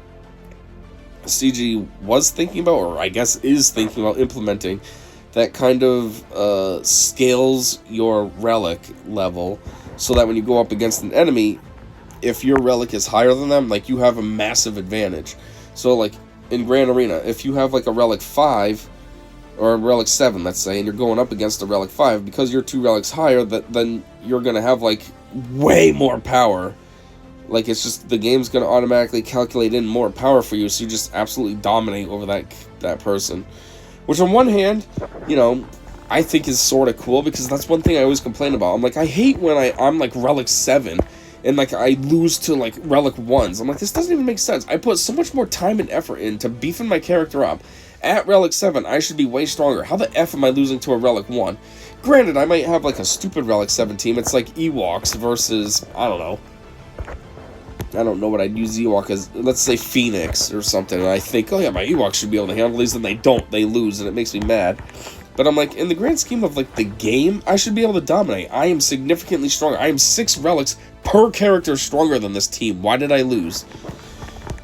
CG was thinking about, or I guess is thinking about implementing, that kind of scales your relic level so that when you go up against an enemy, if your relic is higher than them, like, you have a massive advantage. So, like, in Grand Arena, if you have like a Relic 5 or a Relic 7, let's say, and you're going up against a Relic 5, because you're 2 relics higher, then you're going to have like way more power. Like, it's just, the game's going to automatically calculate in more power for you, so you just absolutely dominate over that person. Which on one hand, you know, I think is sort of cool, because that's one thing I always complain about. I'm like, I hate when I'm like Relic 7, and like I lose to like Relic 1s. I'm like, this doesn't even make sense. I put so much more time and effort into beefing my character up. At Relic 7, I should be way stronger. How the F am I losing to a Relic 1? Granted, I might have like a stupid Relic 7 team. It's like Ewoks versus, I don't know what I'd use Ewok as. Let's say Phoenix or something. And I think, oh yeah, my Ewoks should be able to handle these, and they don't. They lose, and it makes me mad. But I'm like, in the grand scheme of like the game, I should be able to dominate. I am significantly stronger. I am 6 relics per character stronger than this team. Why did I lose?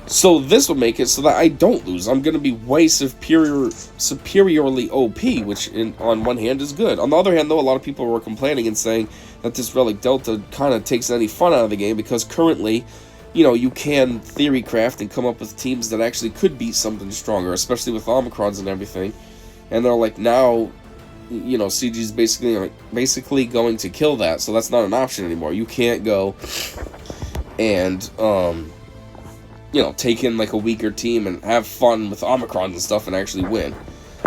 So this would make it so that I don't lose. I'm going to be way superiorly OP, which on one hand is good. On the other hand, though, a lot of people were complaining and saying that this Relic Delta kind of takes any fun out of the game because currently, you know, you can theory craft and come up with teams that actually could beat something stronger, especially with Omicrons and everything. And they're like, now, you know, CG's basically going to kill that, so that's not an option anymore. You can't go and you know, take in like a weaker team and have fun with Omicrons and stuff and actually win.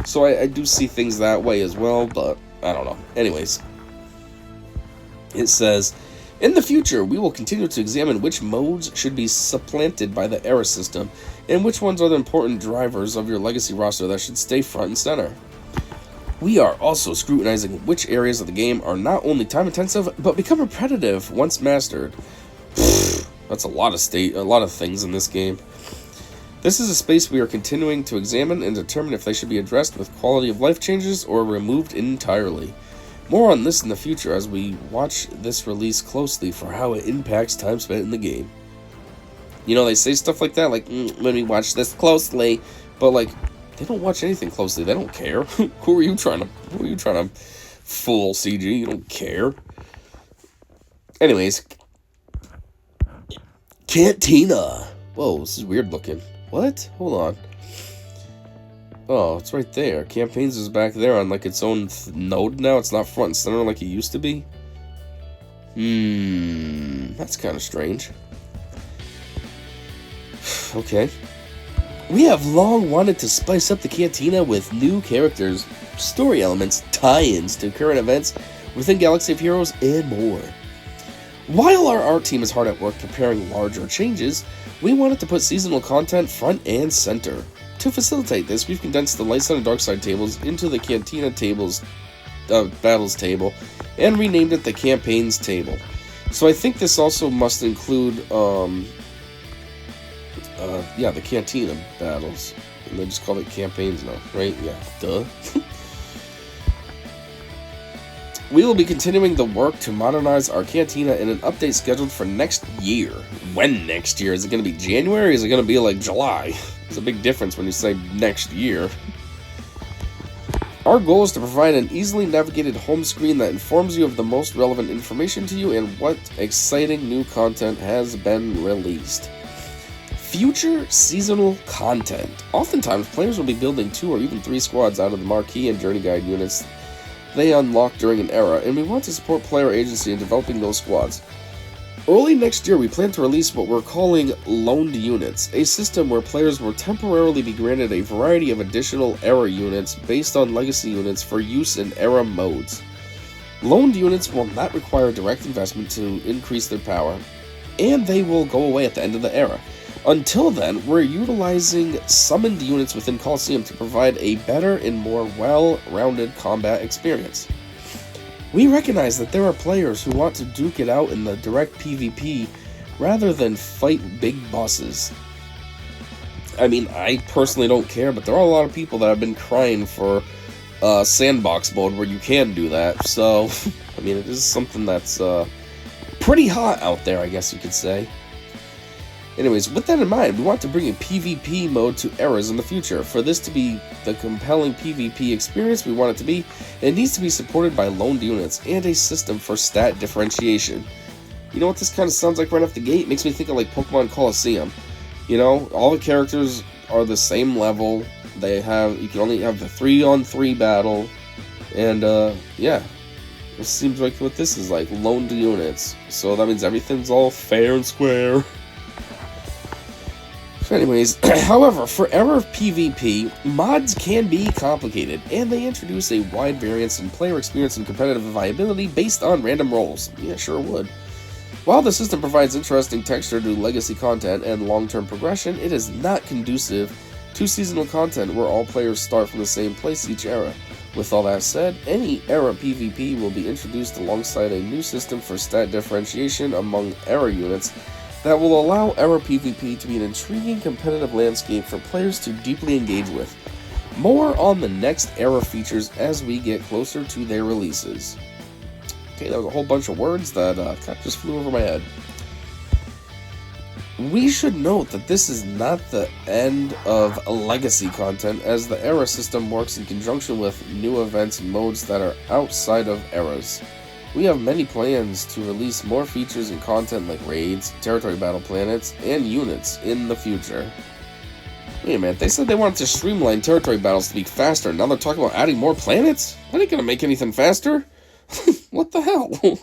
So I do see things that way as well, but I don't know. Anyways, it says, in the future, we will continue to examine which modes should be supplanted by the era system, and which ones are the important drivers of your legacy roster that should stay front and center. We are also scrutinizing which areas of the game are not only time-intensive, but become repetitive once mastered. That's a lot of things in this game. This is a space we are continuing to examine and determine if they should be addressed with quality of life changes or removed entirely. More on this in the future as we watch this release closely for how it impacts time spent in the game. You know, they say stuff like that, like, when we watch this closely, but like, they don't watch anything closely. They don't care. Who are you trying to fool, CG? You don't care. Anyways, cantina. Whoa, this is weird looking. What? Hold on. Oh, it's right there. Campaigns is back there on like its own node now. It's not front and center like it used to be. That's kind of strange. Okay. We have long wanted to spice up the cantina with new characters, story elements, tie-ins to current events within Galaxy of Heroes, and more. While our art team is hard at work preparing larger changes, we wanted to put seasonal content front and center. To facilitate this, we've condensed the light side and dark side tables into the cantina battles table and renamed it the campaigns table. So I think this also must include, the cantina battles. And they just call it campaigns now, right? Yeah, duh. We will be continuing the work to modernize our cantina in an update scheduled for next year. When next year? Is it going to be January or is it going to be like July? There's a big difference when you say next year. Our goal is to provide an easily navigated home screen that informs you of the most relevant information to you and what exciting new content has been released. Future seasonal content. Oftentimes, players will be building 2 or even 3 squads out of the marquee and journey guide units they unlock during an era, and we want to support player agency in developing those squads. Early next year, we plan to release what we're calling Loaned Units, a system where players will temporarily be granted a variety of additional era units based on legacy units for use in era modes. Loaned units will not require direct investment to increase their power, and they will go away at the end of the era. Until then, we're utilizing summoned units within Coliseum to provide a better and more well-rounded combat experience. We recognize that there are players who want to duke it out in the direct PvP rather than fight big bosses. I mean, I personally don't care, but there are a lot of people that have been crying for sandbox mode where you can do that, so, I mean, it is something that's pretty hot out there, I guess you could say. Anyways, with that in mind, we want to bring a PvP mode to eras in the future. For this to be the compelling PvP experience we want it to be, it needs to be supported by loaned units and a system for stat differentiation. You know what this kind of sounds like right off the gate? It makes me think of like Pokemon Coliseum. You know, all the characters are the same level. You can only have the 3-on-3 battle. And, yeah. It seems like what this is like, loaned units. So that means everything's all fair and square. Anyways, however, for era PvP, mods can be complicated, and they introduce a wide variance in player experience and competitive viability based on random rolls. Yeah, sure would. While the system provides interesting texture to legacy content and long-term progression, it is not conducive to seasonal content where all players start from the same place each era. With all that said, any era PvP will be introduced alongside a new system for stat differentiation among era units that will allow era PvP to be an intriguing competitive landscape for players to deeply engage with. More on the next era features as we get closer to their releases. Okay, that was a whole bunch of words that kind of just flew over my head. We should note that this is not the end of legacy content, as the era system works in conjunction with new events and modes that are outside of eras. We have many plans to release more features and content like raids, territory battle planets, and units in the future. Wait a minute, they said they wanted to streamline territory battles to be faster, now they're talking about adding more planets? That ain't gonna make anything faster. What the hell?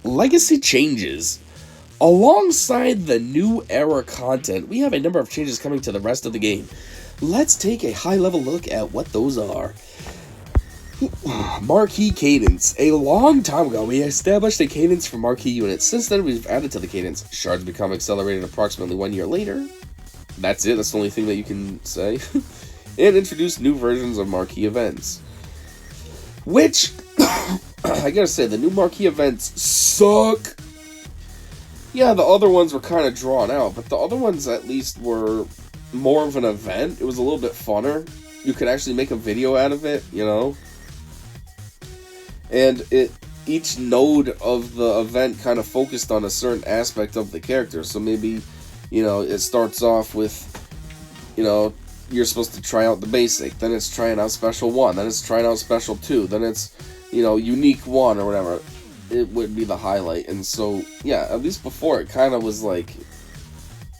Legacy changes. Alongside the new era content, we have a number of changes coming to the rest of the game. Let's take a high-level look at what those are. Marquee cadence. A long time ago, we established a cadence for marquee units. Since then, we've added to the cadence. Shards become accelerated approximately 1 year later. That's it. That's the only thing that you can say. And introduced new versions of marquee events. Which, I gotta say, the new marquee events suck. Yeah, the other ones were kind of drawn out, but the other ones at least were more of an event. It was a little bit funner. You could actually make a video out of it, you know? And each node of the event kind of focused on a certain aspect of the character. So maybe, you know, it starts off with, you know, you're supposed to try out the basic, then it's trying out special 1, then it's trying out special 2, then it's, you know, unique 1 or whatever. It would be the highlight. And so, yeah, at least before, it kind of was like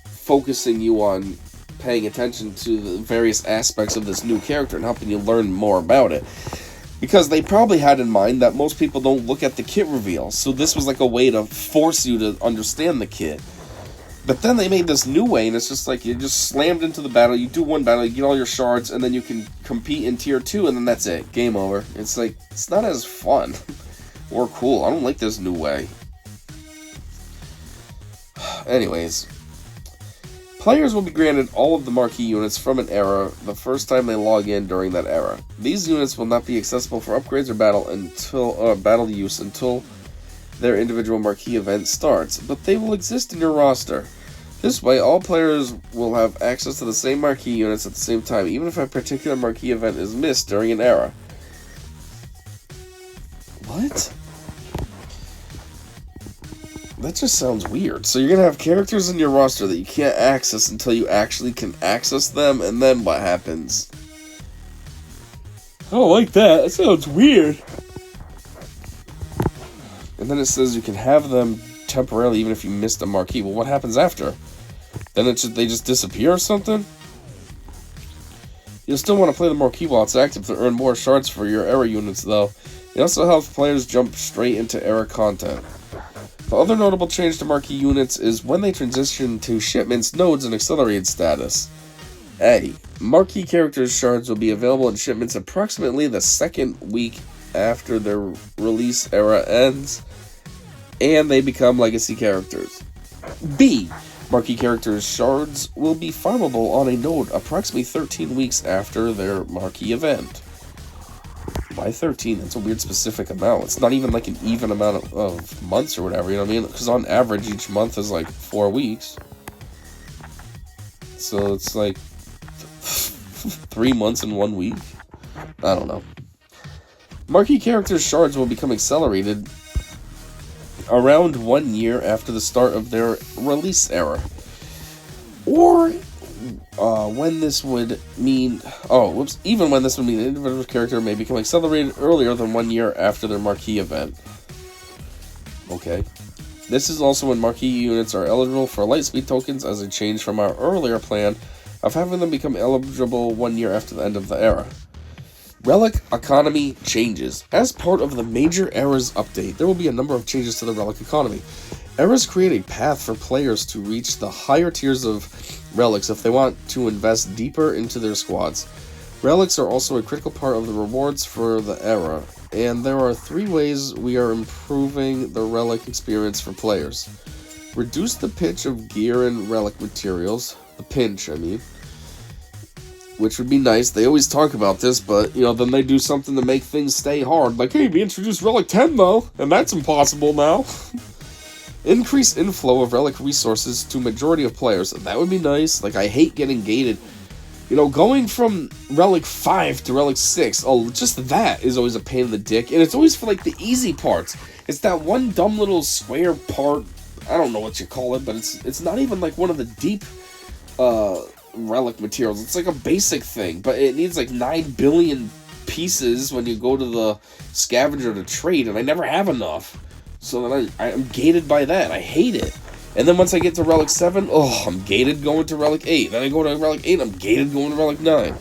focusing you on paying attention to the various aspects of this new character and helping you learn more about it. Because they probably had in mind that most people don't look at the kit reveal, so this was like a way to force you to understand the kit. But then they made this new way, and it's just like, you're just slammed into the battle, you do one battle, you get all your shards, and then you can compete in tier 2, and then that's it. Game over. It's like, it's not as fun. Or cool. I don't like this new way. Anyways. Players will be granted all of the marquee units from an era the first time they log in during that era. These units will not be accessible for upgrades or battle use until their individual marquee event starts, but they will exist in your roster. This way, all players will have access to the same marquee units at the same time, even if a particular marquee event is missed during an era. What? That just sounds weird. So you're going to have characters in your roster that you can't access until you actually can access them, and then what happens? I don't like that. That sounds weird. And then it says you can have them temporarily even if you missed a marquee. Well, what happens after? Then they just disappear or something? You'll still want to play the marquee while it's active to earn more shards for your era units, though. It also helps players jump straight into era content. The other notable change to marquee units is when they transition to shipments, nodes, and accelerated status. A. Marquee characters' shards will be available in shipments approximately the second week after their release era ends, and they become legacy characters. B. Marquee characters' shards will be farmable on a node approximately 13 weeks after their marquee event. Why 13? That's a weird specific amount. It's not even like an even amount of months or whatever, you know what I mean? Because on average, each month is like 4 weeks. So it's like 3 months in 1 week? I don't know. Marquee characters' shards will become accelerated around 1 year after the start of their release era. Or when this would mean... even when this would mean an individual character may become accelerated earlier than 1 year after their marquee event. Okay. This is also when marquee units are eligible for lightspeed tokens as a change from our earlier plan of having them become eligible 1 year after the end of the era. Relic economy changes. As part of the major eras update, there will be a number of changes to the relic economy. Eras create a path for players to reach the higher tiers of relics if they want to invest deeper into their squads. Relics are also a critical part of the rewards for the era, and there are 3 ways we are improving the relic experience for players. Reduce the pitch of gear and relic materials. The pinch, I mean. Which would be nice. They always talk about this, but, you know, then they do something to make things stay hard. Like, hey, we introduced Relic 10, though, and that's impossible now. Increase inflow of relic resources to majority of players. That would be nice. Like, I hate getting gated. You know, going from Relic 5 to Relic 6, oh, just that is always a pain in the dick. And it's always for, like, the easy parts. It's that one dumb little square part. I don't know what you call it, but it's not even, like, one of the deep relic materials. It's like a basic thing, but it needs, like, 9 billion pieces when you go to the scavenger to trade, and I never have enough. So then I'm gated by that. I hate it. And then once I get to Relic 7, oh, I'm gated going to Relic 8. Then I go to Relic 8, I'm gated going to Relic 9.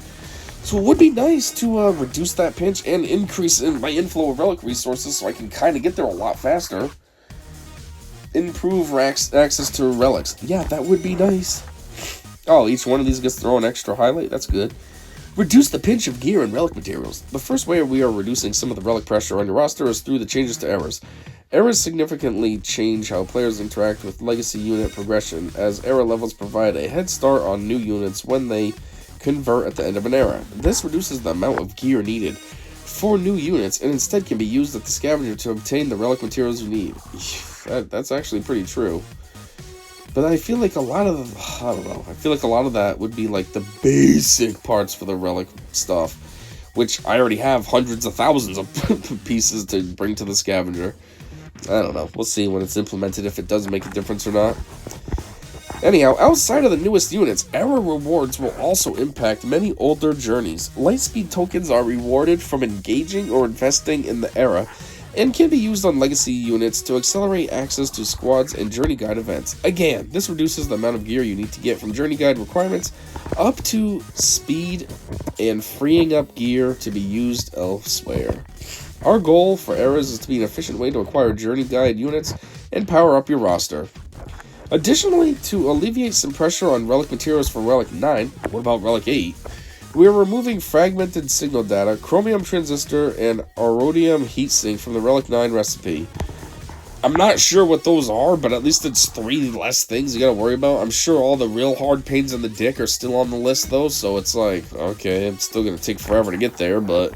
So it would be nice to reduce that pinch and increase my inflow of Relic resources so I can kind of get there a lot faster. Improve access to relics. Yeah, that would be nice. Oh, each one of these gets their own extra highlight. That's good. Reduce the pinch of gear and relic materials. The first way we are reducing some of the relic pressure on your roster is through the changes to eras. Eras significantly change how players interact with legacy unit progression, as era levels provide a head start on new units when they convert at the end of an era. This reduces the amount of gear needed for new units, and instead can be used at the scavenger to obtain the relic materials you need. That's actually pretty true. But I feel like a lot of I feel like a lot of that would be like the basic parts for the relic stuff, which I already have hundreds of thousands of pieces to bring to the scavenger. I don't know. We'll see when it's implemented if it does make a difference or not. Anyhow, outside of the newest units, era rewards will also impact many older journeys. Lightspeed tokens are rewarded from engaging or investing in the era, and can be used on legacy units to accelerate access to squads and journey guide events. Again, this reduces the amount of gear you need to get from journey guide requirements up to speed and freeing up gear to be used elsewhere. Our goal for eras is to be an efficient way to acquire journey guide units and power up your roster. Additionally, to alleviate some pressure on relic materials for Relic 9, what about Relic 8? We are removing fragmented signal data, chromium transistor, and aurodium heatsink from the Relic 9 recipe. I'm not sure what those are, but at least it's 3 less things you gotta worry about. I'm sure all the real hard pains in the dick are still on the list, though, so it's like, okay, it's still gonna take forever to get there, but...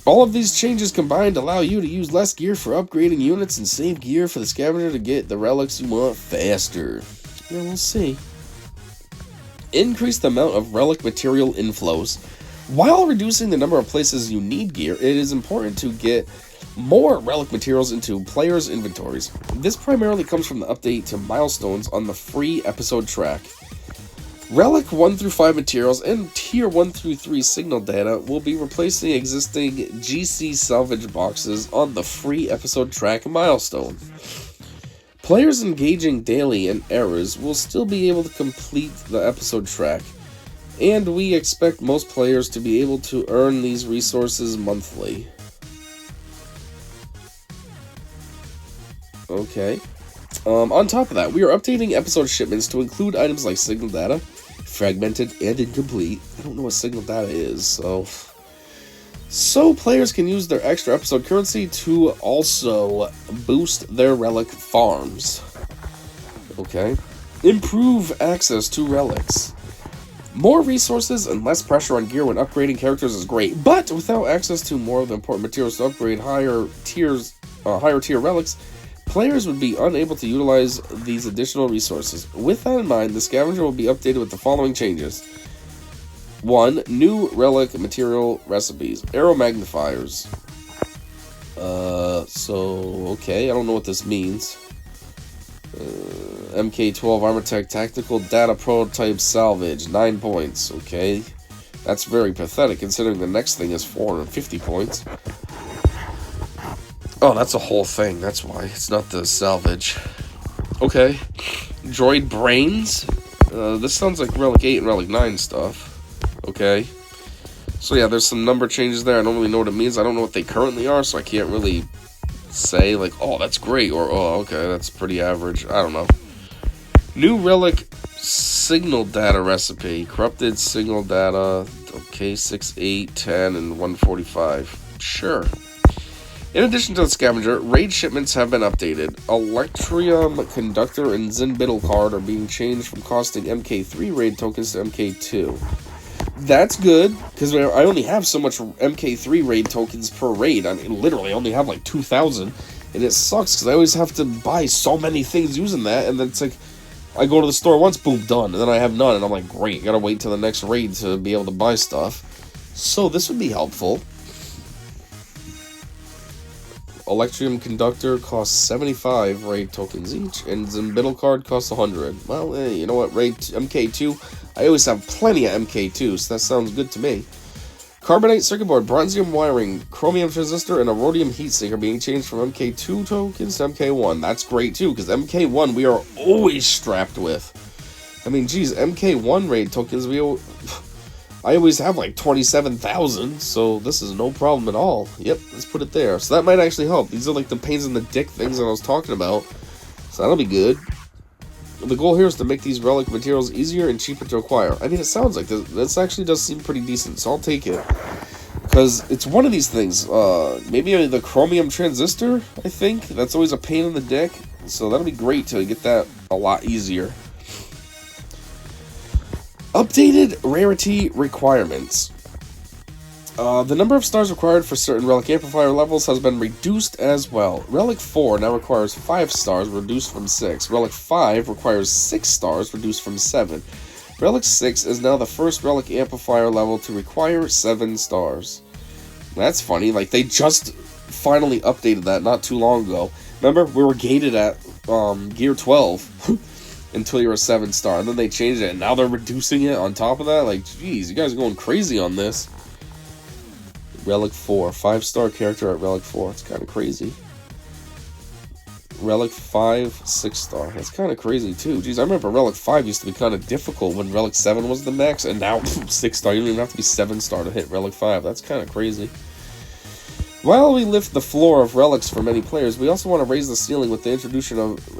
All of these changes combined allow you to use less gear for upgrading units and save gear for the scavenger to get the relics you want faster. Yeah, we'll see. Increase the amount of relic material inflows. While reducing the number of places you need gear, it is important to get more relic materials into players' inventories. This primarily comes from the update to milestones on the free episode track. Relic 1 through 5 materials and Tier 1 through 3 signal data will be replacing existing GC salvage boxes on the free episode track milestone. Players engaging daily in eras will still be able to complete the episode track, and we expect most players to be able to earn these resources monthly. Okay. On top of that, we are updating episode shipments to include items like signal data, fragmented and incomplete. I don't know what signal data is, so players can use their extra episode currency to also boost their relic farms. Okay. Improve access to relics. More resources and less pressure on gear when upgrading characters is great, but without access to more of the important materials to upgrade higher tier relics, players would be unable to utilize these additional resources. With that in mind, the scavenger will be updated with the following changes. 1. New relic material recipes. Arrow magnifiers. Okay, I don't know what this means. MK12 Armortech Tactical Data Prototype Salvage. 9 points, okay. That's very pathetic considering the next thing is 450 points. Oh, that's a whole thing. That's why. It's not the salvage. Okay. Droid brains. This sounds like Relic 8 and Relic 9 stuff. Okay. So yeah, there's some number changes there. I don't really know what it means. I don't know what they currently are, so I can't really say, like, oh, that's great, or, oh, okay, that's pretty average. I don't know. New Relic signal data recipe. Corrupted signal data. Okay, 6, 8, 10, and 145. Sure. In addition to the scavenger, raid shipments have been updated. Electrium Conductor and Zinbittle card are being changed from costing MK3 raid tokens to MK2. That's good, because I only have so much MK3 raid tokens per raid. I mean, literally, I only have like 2,000. And it sucks because I always have to buy so many things using that, and then it's like, I go to the store once, boom, done, and then I have none, and I'm like, great, I gotta wait till the next raid to be able to buy stuff. So this would be helpful. Electrium Conductor costs 75 raid tokens each, and Zimbiddle card costs 100. Well, you know what, raid MK2, I always have plenty of MK2, so that sounds good to me. Carbonate circuit board, bronzium wiring, chromium transistor, and a rhodium heatsink are being changed from MK2 tokens to MK1. That's great too, because MK1 we are always strapped with. I mean, geez, MK1 raid tokens, I always have like 27,000, so this is no problem at all. Yep, let's put it there. So that might actually help. These are like the pains in the dick things that I was talking about. So that'll be good. The goal here is to make these relic materials easier and cheaper to acquire. I mean, it sounds like this actually does seem pretty decent, so I'll take it. Because it's one of these things. Maybe the chromium transistor, I think. That's always a pain in the dick. So that'll be great to get that a lot easier. Updated rarity requirements. The number of stars required for certain relic amplifier levels has been reduced as well. Relic 4 now requires 5 stars, reduced from 6. Relic 5 requires 6 stars, reduced from 7. Relic 6 is now the first relic amplifier level to require 7 stars. That's funny, like they just finally updated that not too long ago. Remember, we were gated at Gear 12 until you were a 7 star, and then they changed it, and now they're reducing it on top of that? Like, geez, you guys are going crazy on this. Relic 4, 5-star character at Relic 4. It's kind of crazy. Relic 5, 6-star. That's kind of crazy too. Jeez, I remember Relic 5 used to be kind of difficult when Relic 7 was the max, and now 6-star. You don't even have to be 7-star to hit Relic 5. That's kind of crazy. While we lift the floor of relics for many players, we also want to raise the ceiling with the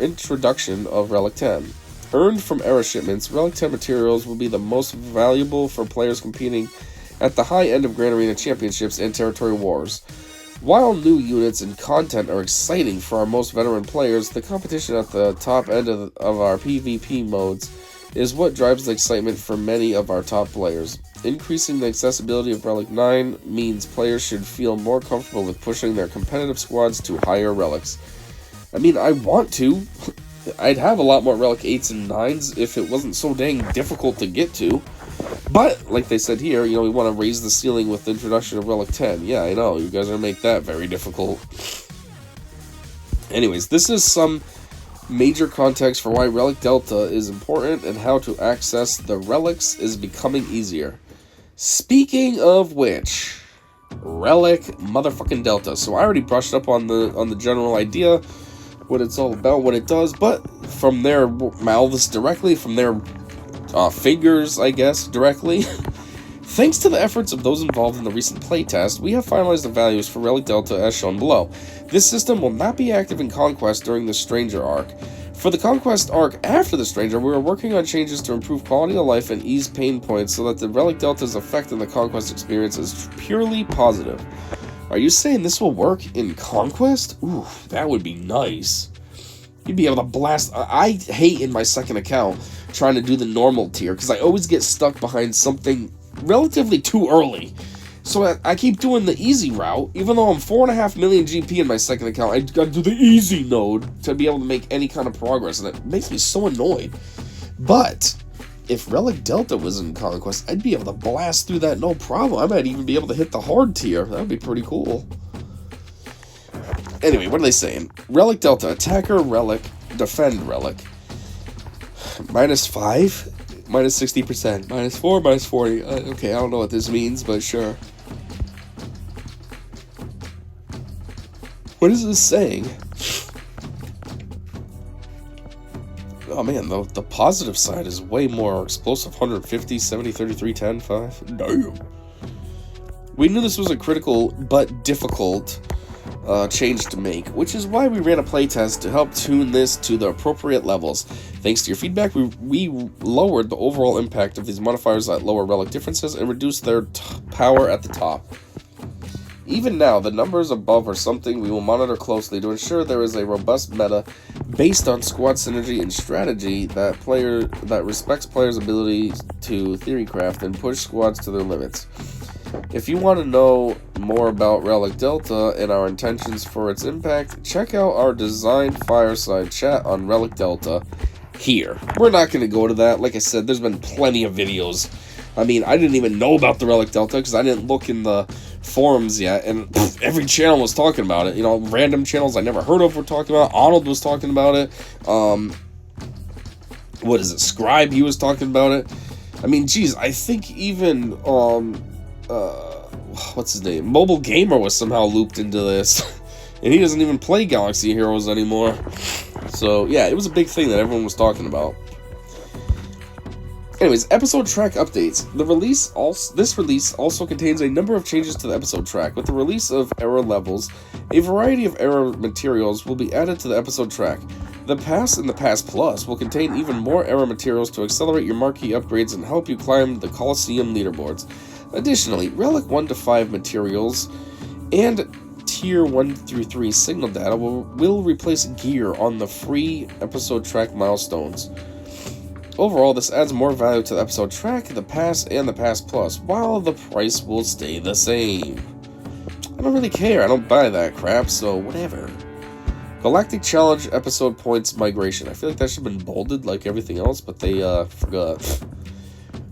introduction of Relic 10. Earned from era shipments, Relic 10 materials will be the most valuable for players competing at the high end of Grand Arena Championships and Territory Wars. While new units and content are exciting for our most veteran players, the competition at the top end of our PvP modes is what drives the excitement for many of our top players. Increasing the accessibility of Relic 9 means players should feel more comfortable with pushing their competitive squads to higher relics. I mean, I want to. I'd have a lot more Relic 8s and 9s if it wasn't so dang difficult to get to. But, like they said here, you know, we want to raise the ceiling with the introduction of Relic 10. Yeah, I know, you guys are going to make that very difficult. Anyways, this is some major context for why Relic Delta is important and how to access the relics is becoming easier. Speaking of which, Relic motherfucking Delta. So I already brushed up on the general idea, what it's all about, what it does, but from their mouths directly, from their fingers, I guess, directly. Thanks to the efforts of those involved in the recent playtest, we have finalized the values for Relic Delta as shown below. This system will not be active in Conquest during the Stranger arc. For the Conquest arc after the Stranger, we are working on changes to improve quality of life and ease pain points so that the Relic Delta's effect on the Conquest experience is purely positive. Are you saying this will work in Conquest? Ooh, that would be nice. You'd be able to blast. I hate in my second account trying to do the normal tier because I always get stuck behind something relatively too early. So I keep doing the easy route, even though I'm 4.5 million GP in my second account. I gotta do the easy node to be able to make any kind of progress, and it makes me so annoyed. But if Relic Delta was in Conquest, I'd be able to blast through that no problem. I might even be able to hit the hard tier. That would be pretty cool. Anyway, what are they saying? Relic Delta, attacker relic, defend relic. -5, -60%, -4, -40. Okay, I don't know what this means, but sure. What is this saying? Oh man, the positive side is way more explosive. 150, 70, 33, 10, 5. Damn. We knew this was a critical but difficult change to make, which is why we ran a playtest to help tune this to the appropriate levels. Thanks to your feedback, we lowered the overall impact of these modifiers at lower relic differences and reduced their power at the top. Even now, the numbers above are something we will monitor closely to ensure there is a robust meta based on squad synergy and strategy that respects players' ability to theorycraft and push squads to their limits. If you want to know more about Relic Delta and our intentions for its impact, check out our designed fireside chat on Relic Delta here. We're not going to go to that. Like I said, there's been plenty of videos. I mean, I didn't even know about the Relic Delta because I didn't look in the forums yet, and every channel was talking about it. You know, random channels I never heard of were talking about it. Arnold was talking about it. What is it? Scribe, he was talking about it. I mean, geez, I think even, what's his name? Mobile Gamer was somehow looped into this. And he doesn't even play Galaxy Heroes anymore. So, yeah, it was a big thing that everyone was talking about. Anyways, episode track updates. This release also contains a number of changes to the episode track. With the release of error levels, a variety of error materials will be added to the episode track. The Pass and the Pass Plus will contain even more error materials to accelerate your marquee upgrades and help you climb the Coliseum leaderboards. Additionally, Relic 1 to 5 materials and Tier 1 through 3 signal data will replace gear on the free episode track milestones. Overall, this adds more value to the episode track, the Pass, and the Pass Plus, while the price will stay the same. I don't really care, I don't buy that crap, so whatever. Galactic Challenge episode points migration. I feel like that should have been bolded like everything else, but they forgot.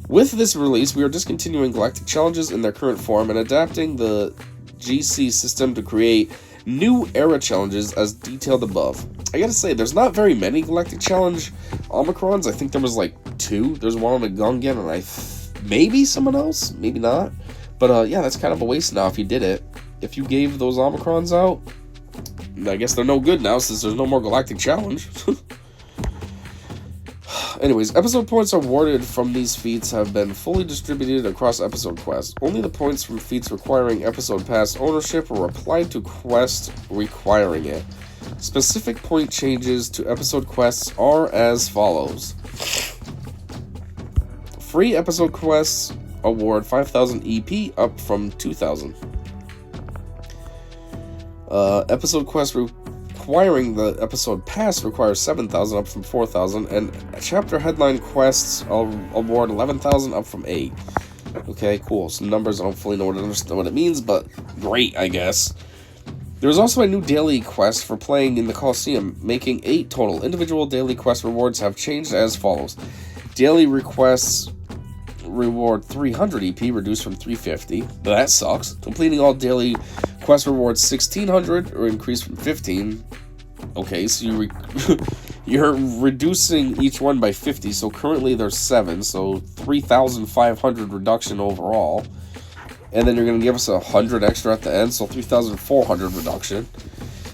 With this release, we are discontinuing Galactic Challenges in their current form and adapting the GC system to create new era challenges as detailed above. I gotta say, there's not very many Galactic Challenge Omicrons. I think there was like 2. There's one on a Gungan and maybe someone else, maybe not. But yeah, that's kind of a waste now if you did it. If you gave those Omicrons out, I guess they're no good now since there's no more Galactic Challenge. Anyways, episode points awarded from these feats have been fully distributed across episode quests. Only the points from feats requiring episode pass ownership were applied to quests requiring it. Specific point changes to episode quests are as follows. Free episode quests award 5,000 EP up from 2,000. Episode quest requiring the episode pass requires 7,000 up from 4,000, and chapter headline quests award 11,000 up from 8. Okay, cool. Some numbers I don't fully know what it means, but great, I guess. There's also a new daily quest for playing in the Coliseum, making 8 total. Individual daily quest rewards have changed as follows. Daily requests reward 300 EP, reduced from 350. That sucks. Completing all daily quest rewards 1,600, or increased from 15. Okay, so you're reducing each one by 50, so currently there's 7, so 3,500 reduction overall. And then you're going to give us 100 extra at the end, so 3,400 reduction.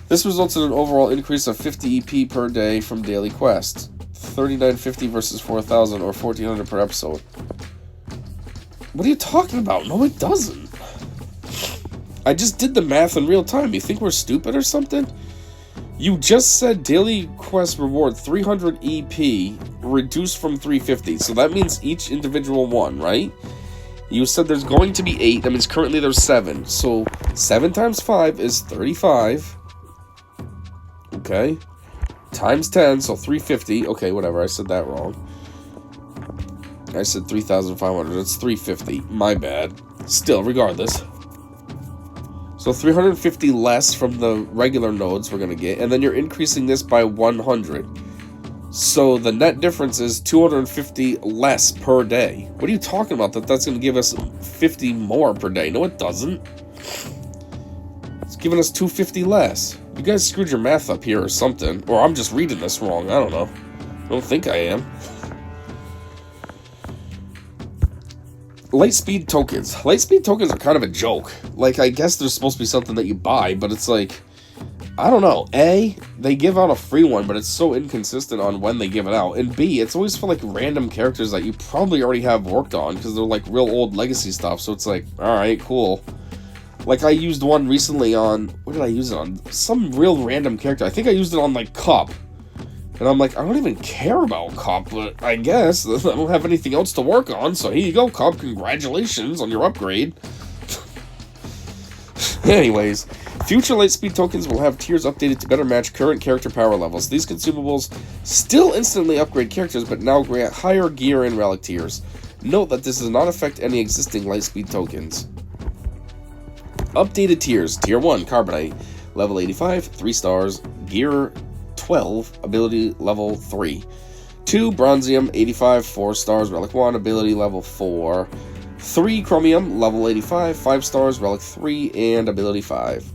This results in an overall increase of 50 EP per day from daily quests. 3,950 versus 4,000, or 1,400 per episode. What are you talking about? No, it doesn't. I just did the math in real time. You think we're stupid or something? You just said daily quest reward 300 EP, reduced from 350. So that means each individual one, right? You said there's going to be 8. That means currently there's 7. So 7 times 5 is 35. Okay. Times 10, so 350. Okay, whatever. I said that wrong. I said 3,500. It's 350. My bad. Still, regardless. So 350 less from the regular nodes we're going to get. And then you're increasing this by 100. So the net difference is 250 less per day. What are you talking about? That's going to give us 50 more per day. No, it doesn't. It's giving us 250 less. You guys screwed your math up here or something. Or I'm just reading this wrong. I don't know. I don't think I am. Lightspeed tokens. Lightspeed tokens are kind of a joke. Like, I guess they're supposed to be something that you buy, but it's like, I don't know. A, they give out a free one, but it's so inconsistent on when they give it out. And B, it's always for like random characters that you probably already have worked on because they're like real old legacy stuff. So it's like, alright, cool. Like, I used one recently on, what did I use it on? Some real random character. I think I used it on like Cup. And I'm like, I don't even care about Cup, but I guess I don't have anything else to work on, so here you go, Cup. Congratulations on your upgrade. Anyways, future Lightspeed tokens will have tiers updated to better match current character power levels. These consumables still instantly upgrade characters, but now grant higher gear and relic tiers. Note that this does not affect any existing Lightspeed tokens. Updated tiers. Tier 1, Carbonite, level 85, 3 stars, gear 12, ability level 3. 2, Bronzium, 85, 4 stars, relic 1, ability level 4. 3, Chromium, level 85, 5 stars, relic 3, and ability 5.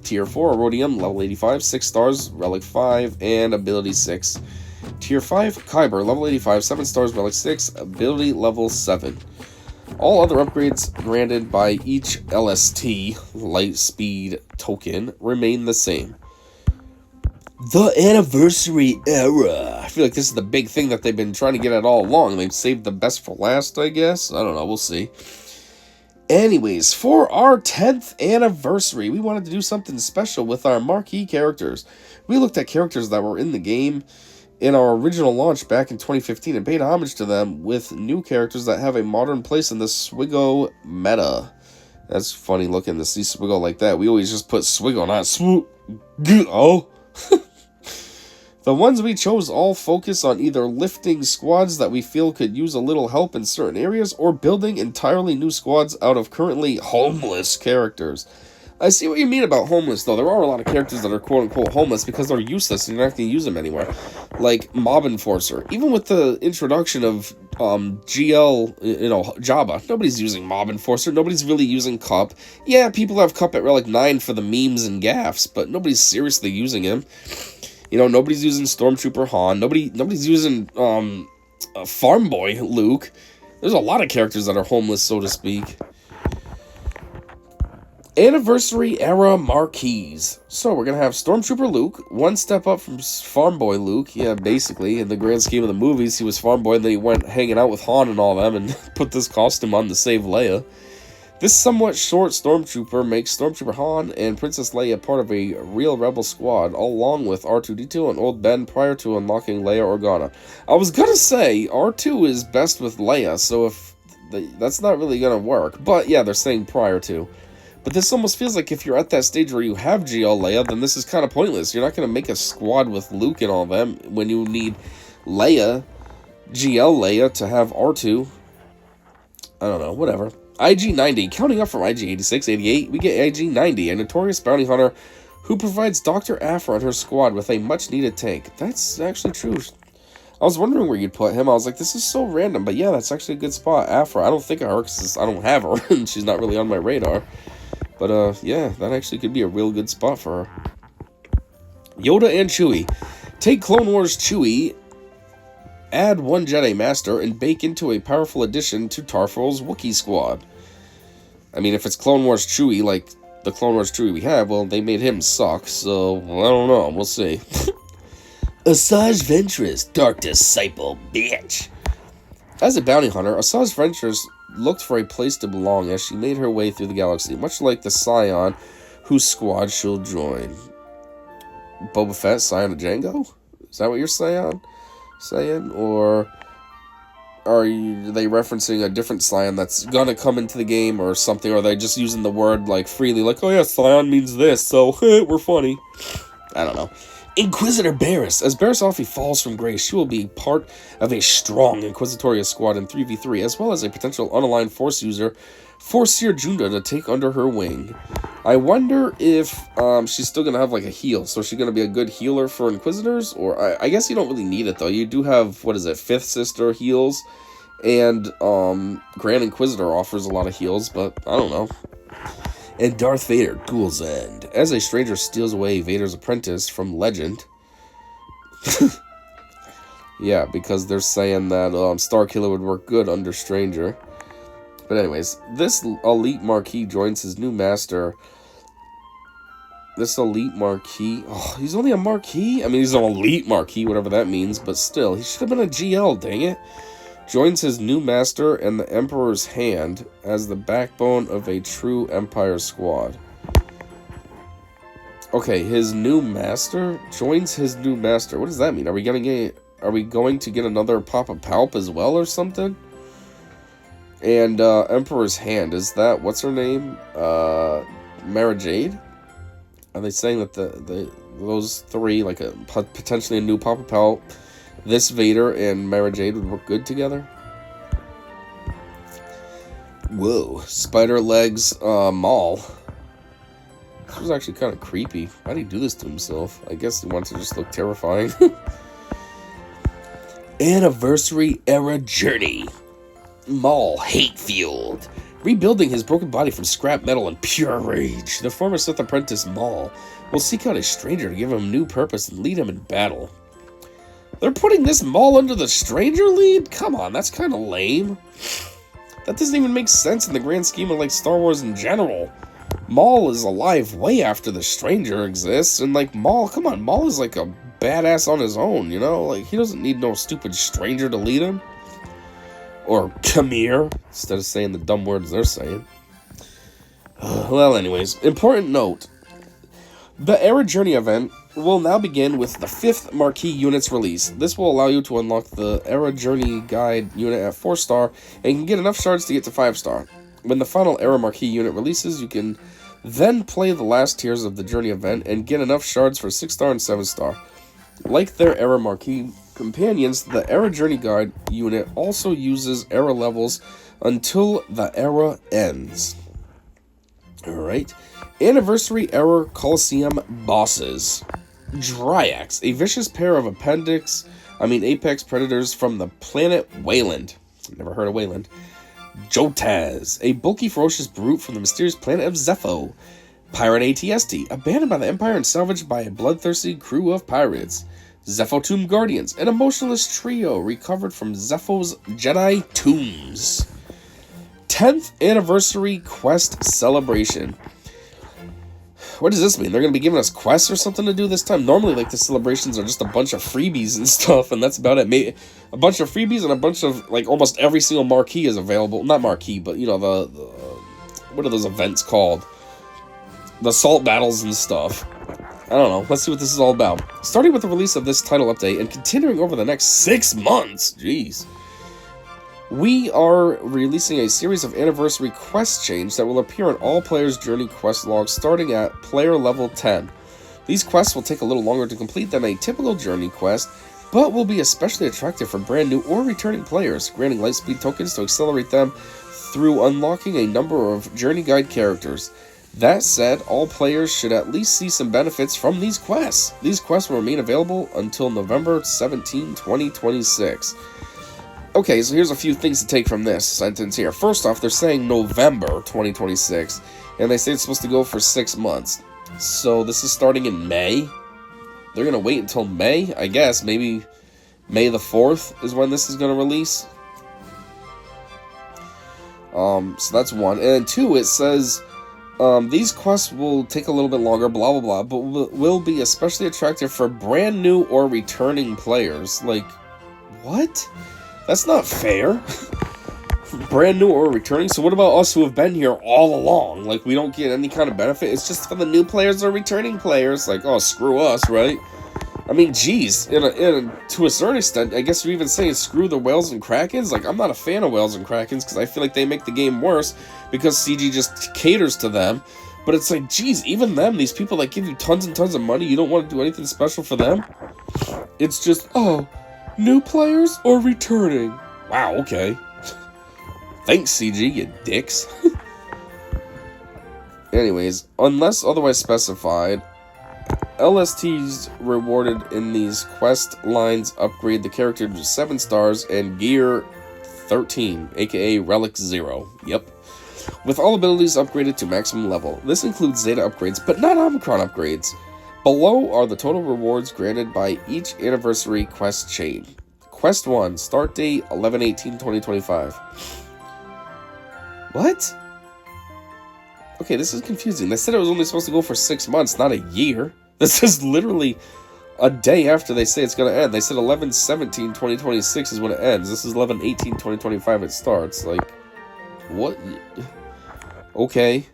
Tier 4, Rhodium, level 85, 6 stars, relic 5, and ability 6. Tier 5, Kyber, level 85, 7 stars, relic 6, ability level 7. All other upgrades granted by each LST, light speed token, remain the same. The anniversary era. I feel like this is the big thing that they've been trying to get at all along. They've saved the best for last, I guess. I don't know, we'll see. Anyways, for our 10th anniversary, we wanted to do something special with our marquee characters. We looked at characters that were in the game in our original launch back in 2015 and paid homage to them with new characters that have a modern place in the Swiggo meta. That's funny looking to see Swiggo like that. We always just put Swiggo, not Swoop. Oh. The ones we chose all focus on either lifting squads that we feel could use a little help in certain areas, or building entirely new squads out of currently homeless characters. I see what you mean about homeless, though. There are a lot of characters that are quote-unquote homeless because they're useless and you're not going to use them anywhere. Like Mob Enforcer. Even with the introduction of GL, Java, nobody's using Mob Enforcer. Nobody's really using Cup. Yeah, people have Cup at Relic 9 for the memes and gaffs, but nobody's seriously using him. Nobody's using Stormtrooper Han. Nobody's using Farm Boy Luke. There's a lot of characters that are homeless, so to speak. Anniversary era marquees. So we're going to have Stormtrooper Luke, one step up from Farm Boy Luke. Yeah, basically, in the grand scheme of the movies, he was Farm Boy, and then he went hanging out with Han and all them and put this costume on to save Leia. This somewhat short Stormtrooper makes Stormtrooper Han and Princess Leia part of a real Rebel squad, along with R2-D2 and Old Ben prior to unlocking Leia Organa. I was gonna say, R2 is best with Leia, so that's not really gonna work. But yeah, they're saying prior to. But this almost feels like if you're at that stage where you have GL Leia, then this is kind of pointless. You're not gonna make a squad with Luke and all them when you need Leia, GL Leia, to have R2. I don't know, whatever. IG-90, counting up from IG-86, 88, we get IG-90, a notorious bounty hunter who provides Dr. Aphra and her squad with a much-needed tank. That's actually true. I was wondering where you'd put him. I was like, this is so random, but yeah, that's actually a good spot. Aphra, I don't think of her because I don't have her, and she's not really on my radar. But, yeah, that actually could be a real good spot for her. Yoda and Chewie. Take Clone Wars Chewie, add one Jedi Master, and bake into a powerful addition to Tarful's Wookiee squad. I mean, if it's Clone Wars Chewie, like the Clone Wars Chewie we have, well, they made him suck, so I don't know. We'll see. Asajj Ventress, Dark Disciple, bitch. As a bounty hunter, Asajj Ventress looked for a place to belong as she made her way through the galaxy, much like the Scion whose squad she'll join. Boba Fett, Scion of Django? Is that what you're saying? Or are they referencing a different Scion that's gonna come into the game or something? Or are they just using the word like freely, like, oh yeah, Scion means this, so we're funny? I don't know. Inquisitor Barriss. As Barriss Offee falls from grace, she will be part of a strong Inquisitorius squad in 3v3, as well as a potential unaligned Force user, Forseer Junda, to take under her wing. I wonder if she's still going to have like a heal, so is she going to be a good healer for Inquisitors? Or I guess you don't really need it, though. You do have, what is it, Fifth Sister heals, and Grand Inquisitor offers a lot of heals, but I don't know. And Darth Vader, Ghoul's End. As a stranger steals away Vader's apprentice from Legend. Yeah, because they're saying that Starkiller would work good under Stranger. But anyways, this elite Marquis joins his new master. This elite Marquis... Oh, he's only a Marquis? I mean, he's an elite Marquis, whatever that means. But still, he should have been a GL, dang it. Joins his new master and the Emperor's Hand as the backbone of a true Empire squad. Okay, his new master joins his new master. What does that mean? Are we going to get another Papa Palp as well or something? And Emperor's Hand, is that, what's her name? Mara Jade? Are they saying that those three, like potentially a new Papa Palp, this Vader and Mara Jade would work good together? Whoa. Spider Legs Maul. This was actually kind of creepy. Why did he do this to himself? I guess he wants to just look terrifying. Anniversary Era Journey. Maul hate-fueled. Rebuilding his broken body from scrap metal and pure rage, the former Sith apprentice Maul will seek out a stranger to give him new purpose and lead him in battle. They're putting this Maul under the stranger lead? Come on, that's kind of lame. That doesn't even make sense in the grand scheme of, like, Star Wars in general. Maul is alive way after the stranger exists, and, like, Maul, come on, Maul is, like, a badass on his own, you know? Like, he doesn't need no stupid stranger to lead him. Or come here, instead of saying the dumb words they're saying. Well, anyways, important note. The Era Journey event will now begin with the 5th Marquee Unit's release. This will allow you to unlock the Era Journey Guide unit at 4-star, and you can get enough shards to get to 5-star. When the final Era Marquee unit releases, you can then play the last tiers of the Journey event and get enough shards for 6-star and 7-star. Like their Era Marquee companions, the Era Journey Guide unit also uses Era levels until the Era ends. Alright. Anniversary Era Coliseum Bosses. Dryax, a vicious pair of apex predators from the planet Wayland. Never heard of Wayland. Jotaz, a bulky, ferocious brute from the mysterious planet of Zepho. Pirate ATST, abandoned by the Empire and salvaged by a bloodthirsty crew of pirates. Zepho Tomb Guardians, an emotionless trio recovered from Zepho's Jedi tombs. 10th Anniversary Quest Celebration. What does this mean? They're going to be giving us quests or something to do this time? Normally, like, the celebrations are just a bunch of freebies and stuff, and that's about it. Maybe a bunch of freebies and a bunch of, like, almost every single marquee is available. Not marquee, but, you know, the what are those events called? The assault battles and stuff. I don't know. Let's see what this is all about. Starting with the release of this title update and continuing over the next 6 months. Jeez. We are releasing a series of anniversary quest chains that will appear in all players' journey quest logs starting at player level 10. These quests will take a little longer to complete than a typical journey quest, but will be especially attractive for brand new or returning players, granting lightspeed tokens to accelerate them through unlocking a number of journey guide characters. That said, all players should at least see some benefits from these quests. These quests will remain available until November 17, 2026. Okay, so here's a few things to take from this sentence here. First off, they're saying November 2026, and they say it's supposed to go for 6 months. So this is starting in May? They're going to wait until May? I guess, maybe May the 4th is when this is going to release. So that's one. And then two, it says, these quests will take a little bit longer, blah, blah, blah, but will be especially attractive for brand new or returning players. Like, what? That's not fair. Brand new or returning? So what about us who have been here all along? Like, we don't get any kind of benefit? It's just for the new players or returning players. Like, oh, screw us, right? I mean, geez, to a certain extent, I guess you're even saying screw the whales and krakens? Like, I'm not a fan of whales and krakens because I feel like they make the game worse because CG just caters to them. But it's like, geez, even them, these people that give you tons and tons of money, you don't want to do anything special for them? It's just, oh, new players or returning? Wow, okay. Thanks, CG, you dicks. Anyways, unless otherwise specified, LSTs rewarded in these quest lines upgrade the character to 7 stars and gear 13, aka Relic 0. Yep. With all abilities upgraded to maximum level. This includes Zeta upgrades, but not Omicron upgrades. Below are the total rewards granted by each anniversary quest chain. Quest 1, start date 11/18/2025. What? Okay, this is confusing. They said it was only supposed to go for 6 months, not a year. This is literally a day after they say it's going to end. They said 11/17/2026 is when it ends. This is 11/18/2025 it starts. Like, what? Okay.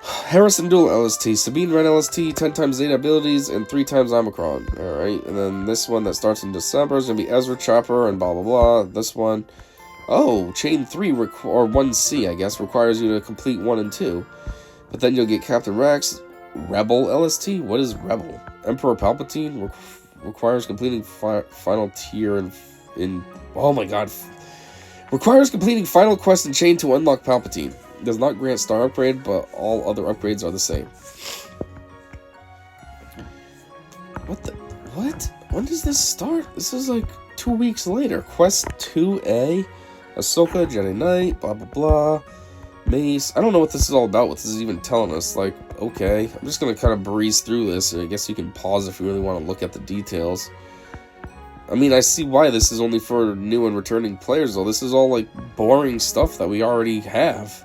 Harrison Dual LST, Sabine Wren LST, 10 times Zeta abilities, and 3 times Omicron. Alright, and then this one that starts in December is going to be Ezra Chopper, and blah blah blah. This one, oh, Chain 3, or 1C, I guess, requires you to complete 1 and 2. But then you'll get Captain Rex, Rebel LST, what is Rebel? Emperor Palpatine, requires completing final tier in, oh my god. Requires completing final quest and chain to unlock Palpatine. Does not grant star upgrade, but all other upgrades are the same. What the? What? When does this start? This is like 2 weeks later. Quest 2A, Ahsoka, Jedi Knight, blah, blah, blah. Mace. I don't know what this is all about, what this is even telling us. Like, okay. I'm just going to kind of breeze through this. I guess you can pause if you really want to look at the details. I mean, I see why this is only for new and returning players, though. This is all, like, boring stuff that we already have.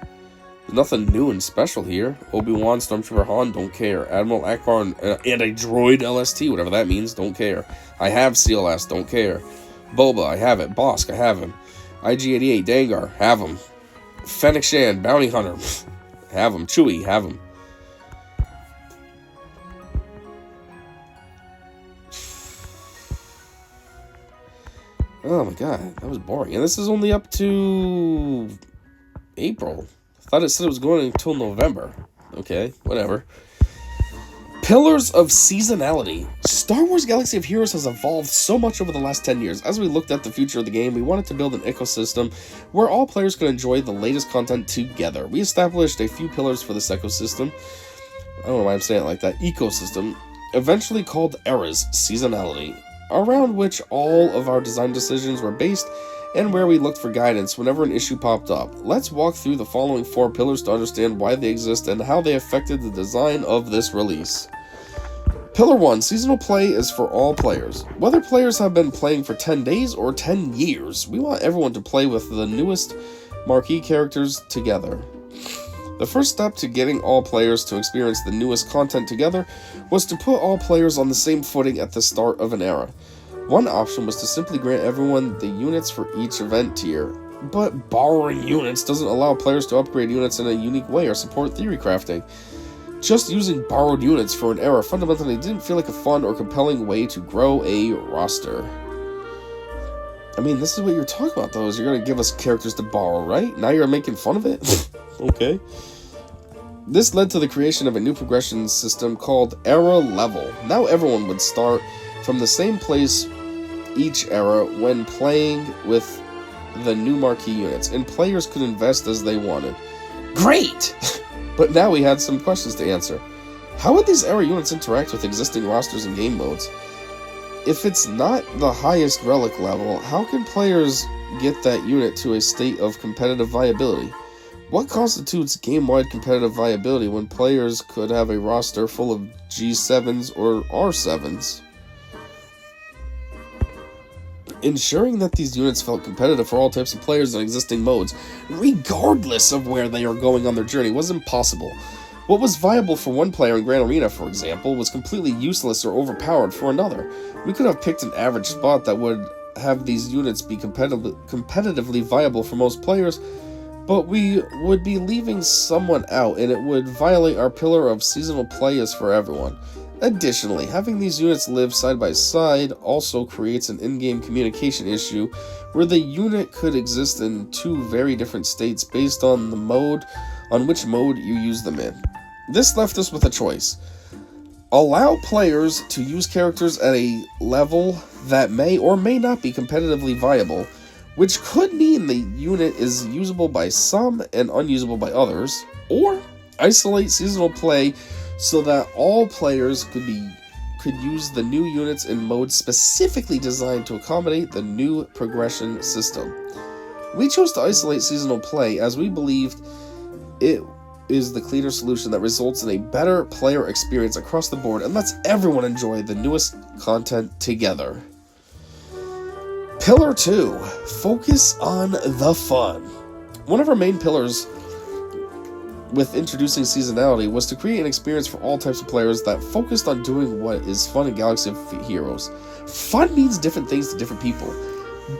There's nothing new and special here. Obi-Wan, Stormtrooper Han, don't care. Admiral Akbar and a droid LST, whatever that means, don't care. I have CLS, don't care. Boba, I have it. Bosk, I have him. IG-88, Dengar, have him. Fennec Shan, Bounty Hunter, have him. Chewie, have him. Oh my god, that was boring. And this is only up to April. I thought it said it was going until November. Okay, whatever. Pillars of seasonality. Star Wars Galaxy of Heroes has evolved so much over the last 10 years. As we looked at the future of the game, we wanted to build an ecosystem where all players could enjoy the latest content together. We established a few pillars for this ecosystem. I don't know why I'm saying it like that. Ecosystem. Eventually called Eras, seasonality, around which all of our design decisions were based and where we looked for guidance whenever an issue popped up. Let's walk through the following 4 pillars to understand why they exist and how they affected the design of this release. Pillar 1, seasonal play is for all players. Whether players have been playing for 10 days or 10 years, we want everyone to play with the newest marquee characters together. The first step to getting all players to experience the newest content together was to put all players on the same footing at the start of an era. One option was to simply grant everyone the units for each event tier, but borrowing units doesn't allow players to upgrade units in a unique way or support theory crafting. Just using borrowed units for an era fundamentally didn't feel like a fun or compelling way to grow a roster. I mean, this is what you're talking about, though, is you're going to give us characters to borrow, right? Now you're making fun of it? Okay. This led to the creation of a new progression system called Era Level. Now everyone would start from the same place each era when playing with the new marquee units, and players could invest as they wanted. Great! But now we had some questions to answer. How would these era units interact with existing rosters and game modes? If it's not the highest relic level, how can players get that unit to a state of competitive viability? What constitutes game-wide competitive viability when players could have a roster full of G7s or R7s? Ensuring that these units felt competitive for all types of players in existing modes, regardless of where they are going on their journey, was impossible. What was viable for one player in Grand Arena, for example, was completely useless or overpowered for another. We could have picked an average spot that would have these units be competitively viable for most players, but we would be leaving someone out, and it would violate our pillar of seasonal play is for everyone. Additionally, having these units live side by side also creates an in-game communication issue where the unit could exist in 2 very different states based on which mode you use them in. This left us with a choice. Allow players to use characters at a level that may or may not be competitively viable, which could mean the unit is usable by some and unusable by others, or isolate seasonal play so that all players could use the new units in modes specifically designed to accommodate the new progression system. We chose to isolate seasonal play as we believed it is the cleaner solution that results in a better player experience across the board and lets everyone enjoy the newest content together. Pillar 2, focus on the fun. One of our main pillars with introducing seasonality was to create an experience for all types of players that focused on doing what is fun in Galaxy of Heroes. Fun means different things to different people,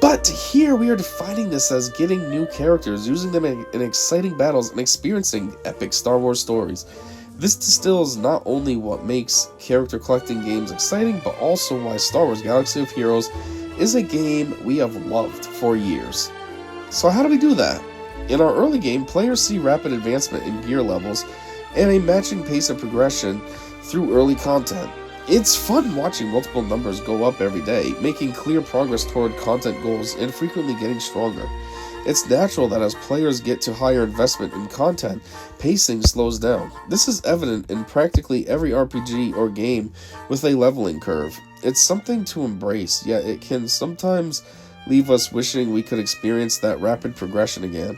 but here we are defining this as getting new characters, using them in exciting battles, and experiencing epic Star Wars stories. This distills not only what makes character collecting games exciting, but also why Star Wars Galaxy of Heroes is a game we have loved for years. So how do we do that? In our early game, players see rapid advancement in gear levels and a matching pace of progression through early content. It's fun watching multiple numbers go up every day, making clear progress toward content goals and frequently getting stronger. It's natural that as players get to higher investment in content, pacing slows down. This is evident in practically every RPG or game with a leveling curve. It's something to embrace, yet it can sometimes leave us wishing we could experience that rapid progression again.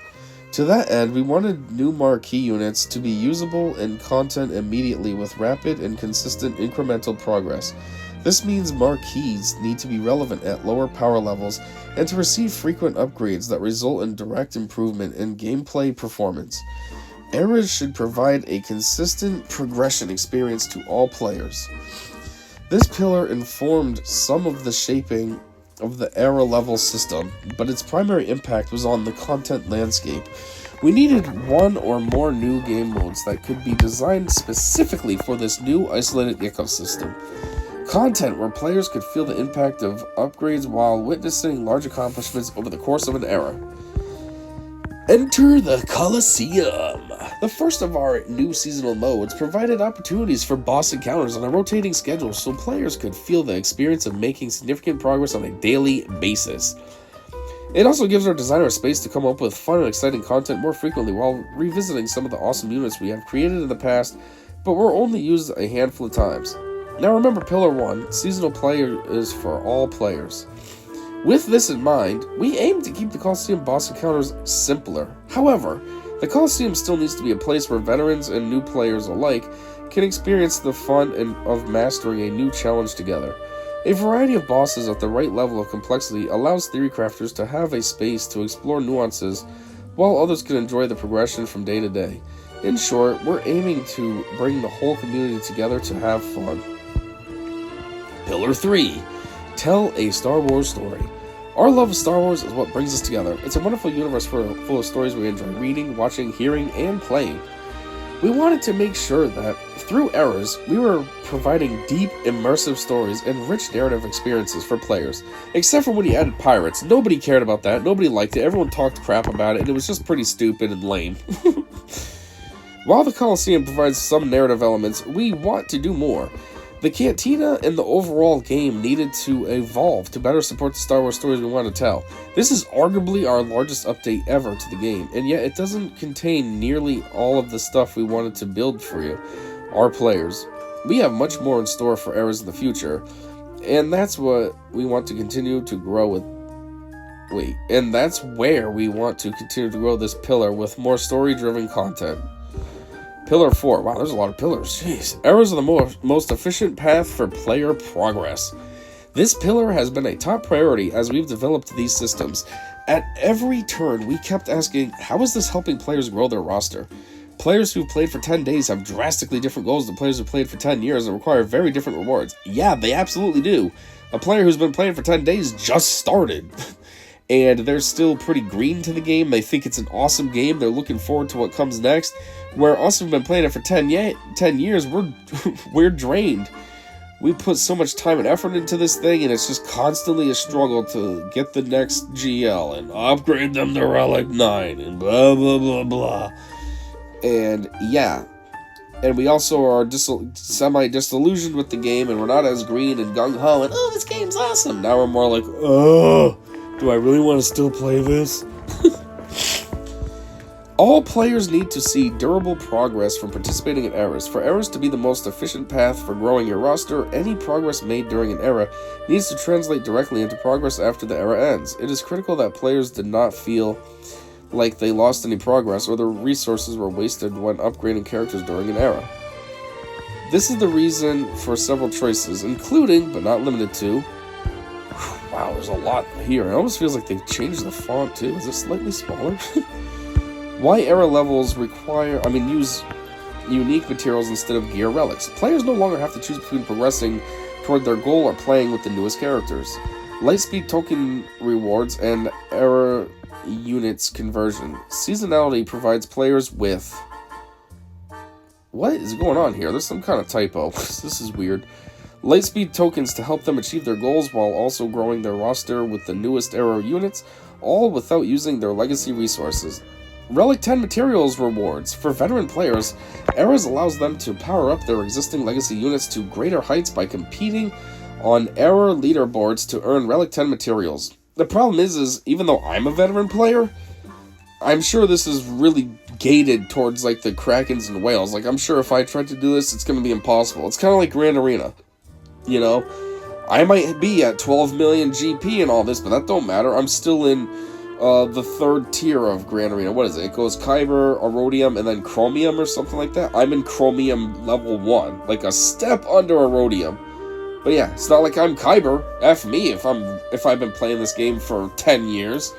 To that end, we wanted new marquee units to be usable in content immediately with rapid and consistent incremental progress. This means marquees need to be relevant at lower power levels and to receive frequent upgrades that result in direct improvement in gameplay performance. Eras should provide a consistent progression experience to all players. This pillar informed some of the shaping of the era level system, but its primary impact was on the content landscape. We needed one or more new game modes that could be designed specifically for this new isolated ecosystem. Content where players could feel the impact of upgrades while witnessing large accomplishments over the course of an era. Enter the Colosseum. The first of our new seasonal modes provided opportunities for boss encounters on a rotating schedule so players could feel the experience of making significant progress on a daily basis. It also gives our designer space to come up with fun and exciting content more frequently while revisiting some of the awesome units we have created in the past, but were only used a handful of times. Now remember Pillar 1, seasonal play is for all players. With this in mind, we aim to keep the Colosseum boss encounters simpler. However, the Colosseum still needs to be a place where veterans and new players alike can experience the fun of mastering a new challenge together. A variety of bosses at the right level of complexity allows theory crafters to have a space to explore nuances, while others can enjoy the progression from day to day. In short, we're aiming to bring the whole community together to have fun. Pillar 3. Tell a Star Wars story. Our love of Star Wars is what brings us together. It's a wonderful universe full of stories we enjoy reading, watching, hearing, and playing. We wanted to make sure that, through Eras, we were providing deep, immersive stories and rich narrative experiences for players. Except for when he added pirates. Nobody cared about that, nobody liked it, everyone talked crap about it, and it was just pretty stupid and lame. While the Colosseum provides some narrative elements, we want to do more. The cantina and the overall game needed to evolve to better support the Star Wars stories we want to tell. This is arguably our largest update ever to the game, and yet it doesn't contain nearly all of the stuff we wanted to build for you, our players. We have much more in store for Eras in the future, and that's what we want to continue to grow with. And that's where we want to continue to grow this pillar with more story-driven content. Pillar 4. Wow, there's a lot of pillars. Jeez. Eras are the most efficient path for player progress. This pillar has been a top priority as we've developed these systems. At every turn, we kept asking, how is this helping players grow their roster? Players who've played for 10 days have drastically different goals than players who've played for 10 years and require very different rewards. Yeah, they absolutely do. A player who's been playing for 10 days just started. And they're still pretty green to the game. They think it's an awesome game. They're looking forward to what comes next. Where us who've been playing it for 10 years, we're drained. We put so much time and effort into this thing, and it's just constantly a struggle to get the next GL and upgrade them to Relic 9 and blah, blah, blah, blah. And yeah. And we also are semi-disillusioned with the game, and we're not as green and gung-ho and, oh, this game's awesome. Now we're more like, oh, do I really want to still play this? All players need to see durable progress from participating in Eras. For Eras to be the most efficient path for growing your roster, any progress made during an era needs to translate directly into progress after the era ends. It is critical that players did not feel like they lost any progress or their resources were wasted when upgrading characters during an era. This is the reason for several choices, including, but not limited to, wow, there's a lot here. It almost feels like they've changed the font too. Is it slightly smaller? Why era levels use unique materials instead of gear relics. Players no longer have to choose between progressing toward their goal or playing with the newest characters. Lightspeed token rewards and era units conversion. Seasonality provides players with... What is going on here? There's some kind of typo. This is weird. Lightspeed tokens to help them achieve their goals while also growing their roster with the newest era units, all without using their legacy resources. Relic 10 materials rewards. For veteran players, Eras allows them to power up their existing legacy units to greater heights by competing on era leaderboards to earn Relic 10 materials. The problem is even though I'm a veteran player, I'm sure this is really gated towards, like, the krakens and whales. Like, I'm sure if I tried to do this, it's going to be impossible. It's kind of like Grand Arena, you know? I might be at 12 million GP and all this, but that don't matter. I'm still in the third tier of Grand Arena. What is it? It goes Kyber, Erodium, and then Chromium or something like that. I'm in Chromium level 1, like a step under Erodium. But yeah, it's not like I'm Kyber. F me if I've been playing this game for 10 years,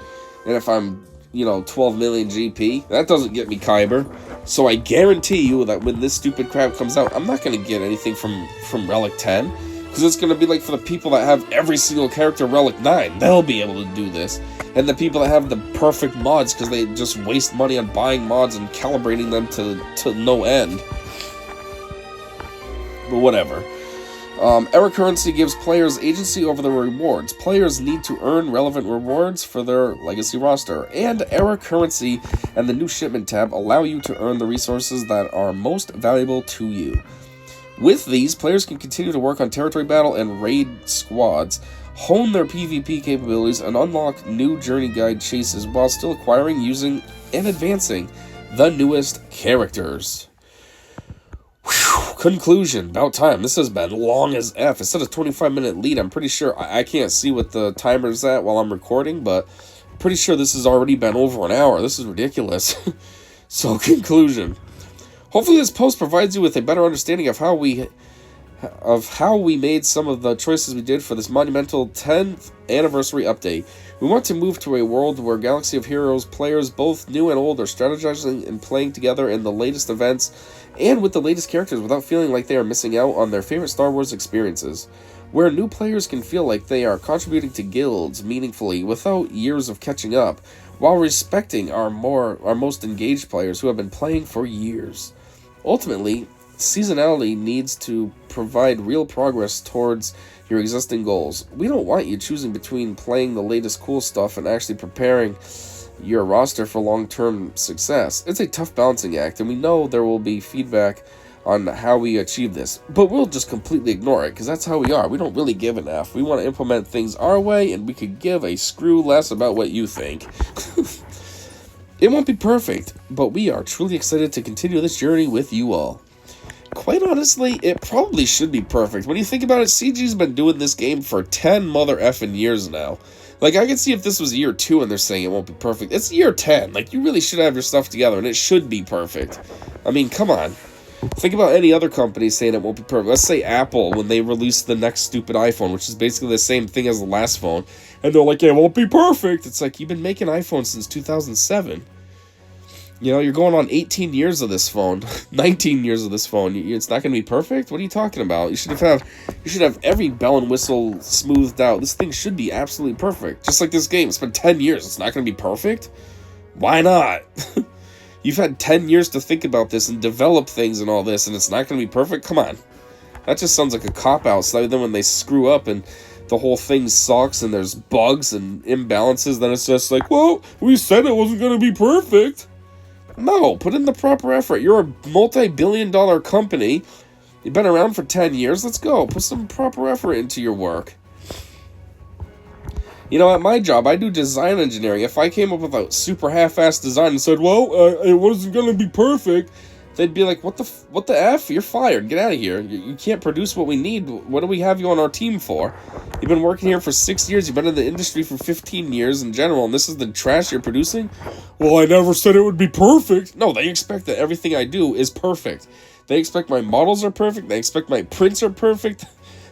and if I'm, you know, 12 million GP, that doesn't get me Kyber. So I guarantee you that when this stupid crap comes out, I'm not going to get anything from Relic 10, because it's going to be like for the people that have every single character Relic 9. They'll be able to do this. And the people that have the perfect mods, because they just waste money on buying mods and calibrating them to no end. But whatever. Error currency gives players agency over their rewards. Players need to earn relevant rewards for their legacy roster. And error currency and the new shipment tab allow you to earn the resources that are most valuable to you. With these, players can continue to work on territory battle and raid squads, hone their PvP capabilities, and unlock new journey guide chases while still acquiring, using, and advancing the newest characters. Whew, conclusion. About time. This has been long as F. It said a 25-minute lead. I'm pretty sure, I can't see what the timer's at while I'm recording, but I'm pretty sure this has already been over an hour. This is ridiculous. So, conclusion. Hopefully this post provides you with a better understanding of how we made some of the choices we did for this monumental 10th anniversary update. We want to move to a world where Galaxy of Heroes players, both new and old, are strategizing and playing together in the latest events and with the latest characters without feeling like they are missing out on their favorite Star Wars experiences. Where new players can feel like they are contributing to guilds meaningfully without years of catching up, while respecting our most engaged players who have been playing for years. Ultimately, seasonality needs to provide real progress towards your existing goals. We don't want you choosing between playing the latest cool stuff and actually preparing your roster for long-term success. It's a tough balancing act, and we know there will be feedback on how we achieve this, but we'll just completely ignore it, because that's how we are. We don't really give an F. We want to implement things our way, and we could give a screw less about what you think. It won't be perfect, but we are truly excited to continue this journey with you all. Quite honestly, it probably should be perfect. When you think about it, CG's been doing this game for 10 mother effing years now. Like, I can see if this was year 2 and they're saying it won't be perfect. It's year 10. Like, you really should have your stuff together, and it should be perfect. I mean, come on. Think about any other company saying it won't be perfect. Let's say Apple, when they release the next stupid iPhone, which is basically the same thing as the last phone, and they're like, it won't be perfect. It's like, you've been making iPhones since 2007. You know, you're going on 18 years of this phone, 19 years of this phone. It's not going to be perfect? What are you talking about? You should have every bell and whistle smoothed out. This thing should be absolutely perfect. Just like this game. It's been 10 years. It's not going to be perfect? Why not? You've had 10 years to think about this and develop things and all this, and it's not going to be perfect? Come on. That just sounds like a cop-out. So then when they screw up and the whole thing sucks and there's bugs and imbalances, then it's just like, well, we said it wasn't going to be perfect. No, put in the proper effort. You're a multi-billion-dollar company. You've been around for 10 years. Let's go. Put some proper effort into your work. You know, at my job, I do design engineering. If I came up with a super half-assed design and said, well, it wasn't going to be perfect, they'd be like, what the F? You're fired. Get out of here. You can't produce what we need. What do we have you on our team for? You've been working here for 6 years. You've been in the industry for 15 years in general, and this is the trash you're producing? Well, I never said it would be perfect. No, they expect that everything I do is perfect. They expect my models are perfect. They expect my prints are perfect.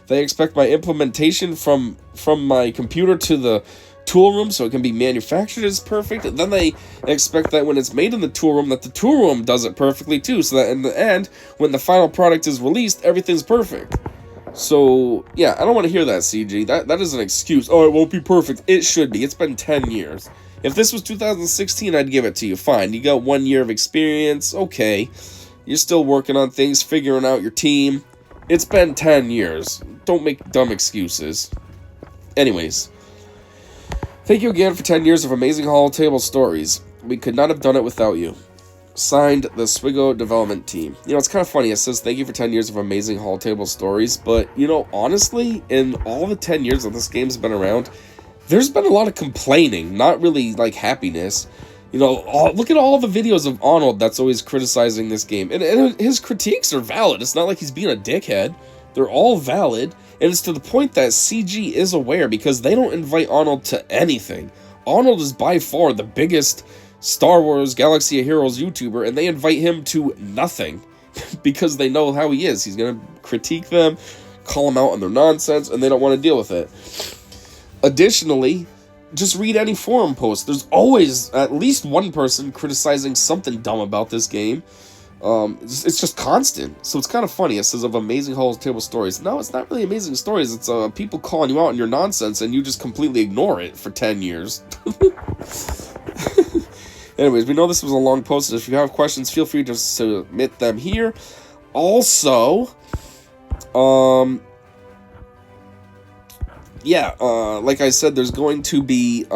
They expect my implementation from my computer to the tool room so it can be manufactured as perfect. And then they expect that when it's made in the tool room, that the tool room does it perfectly too, so that in the end, when the final product is released, everything's perfect. So, yeah, I don't want to hear that, CG. That is an excuse. Oh, it won't be perfect. It should be. It's been 10 years. If this was 2016, I'd give it to you. Fine. You got 1 year of experience. Okay. You're still working on things, figuring out your team. It's been 10 years. Don't make dumb excuses. Anyways. Thank you again for 10 years of amazing holo-table stories. We could not have done it without you. Signed, the Swigo development team. You know, it's kind of funny. It says, thank you for 10 years of amazing holo-table stories. But, you know, honestly, in all the 10 years that this game's been around, there's been a lot of complaining. Not really, like, happiness. You know, look at all the videos of Arnold that's always criticizing this game. And his critiques are valid. It's not like he's being a dickhead. They're all valid. And it's to the point that CG is aware because they don't invite Arnold to anything. Arnold is by far the biggest Star Wars Galaxy of Heroes YouTuber, and they invite him to nothing because they know how he is. He's going to critique them, call them out on their nonsense, and they don't want to deal with it. Additionally, just read any forum post. There's always at least one person criticizing something dumb about this game. It's just constant. So it's kind of funny. It says of amazing Hall's Table stories. No, it's not really amazing stories. It's people calling you out on your nonsense and you just completely ignore it for 10 years. Anyways, we know this was a long post. If you have questions, feel free to submit them here. Also, like I said, there's going to be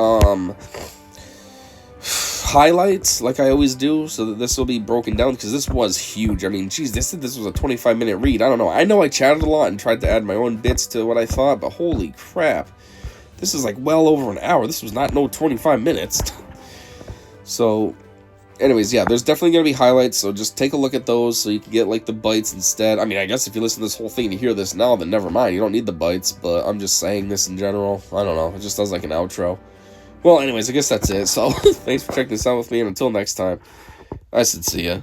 highlights, like I always do, so that this will be broken down, because this was huge. I mean, geez, this was a 25-minute read. I don't know. I know I chatted a lot and tried to add my own bits to what I thought, but holy crap. This is like well over an hour. This was not no 25 minutes. So, anyways, yeah, there's definitely going to be highlights, so just take a look at those so you can get, like, the bites instead. I mean, I guess if you listen to this whole thing and you hear this now, then never mind. You don't need the bites, but I'm just saying this in general. I don't know. It just does like an outro. Well, anyways, I guess that's it. So, thanks for checking this out with me, and until next time, I said see ya.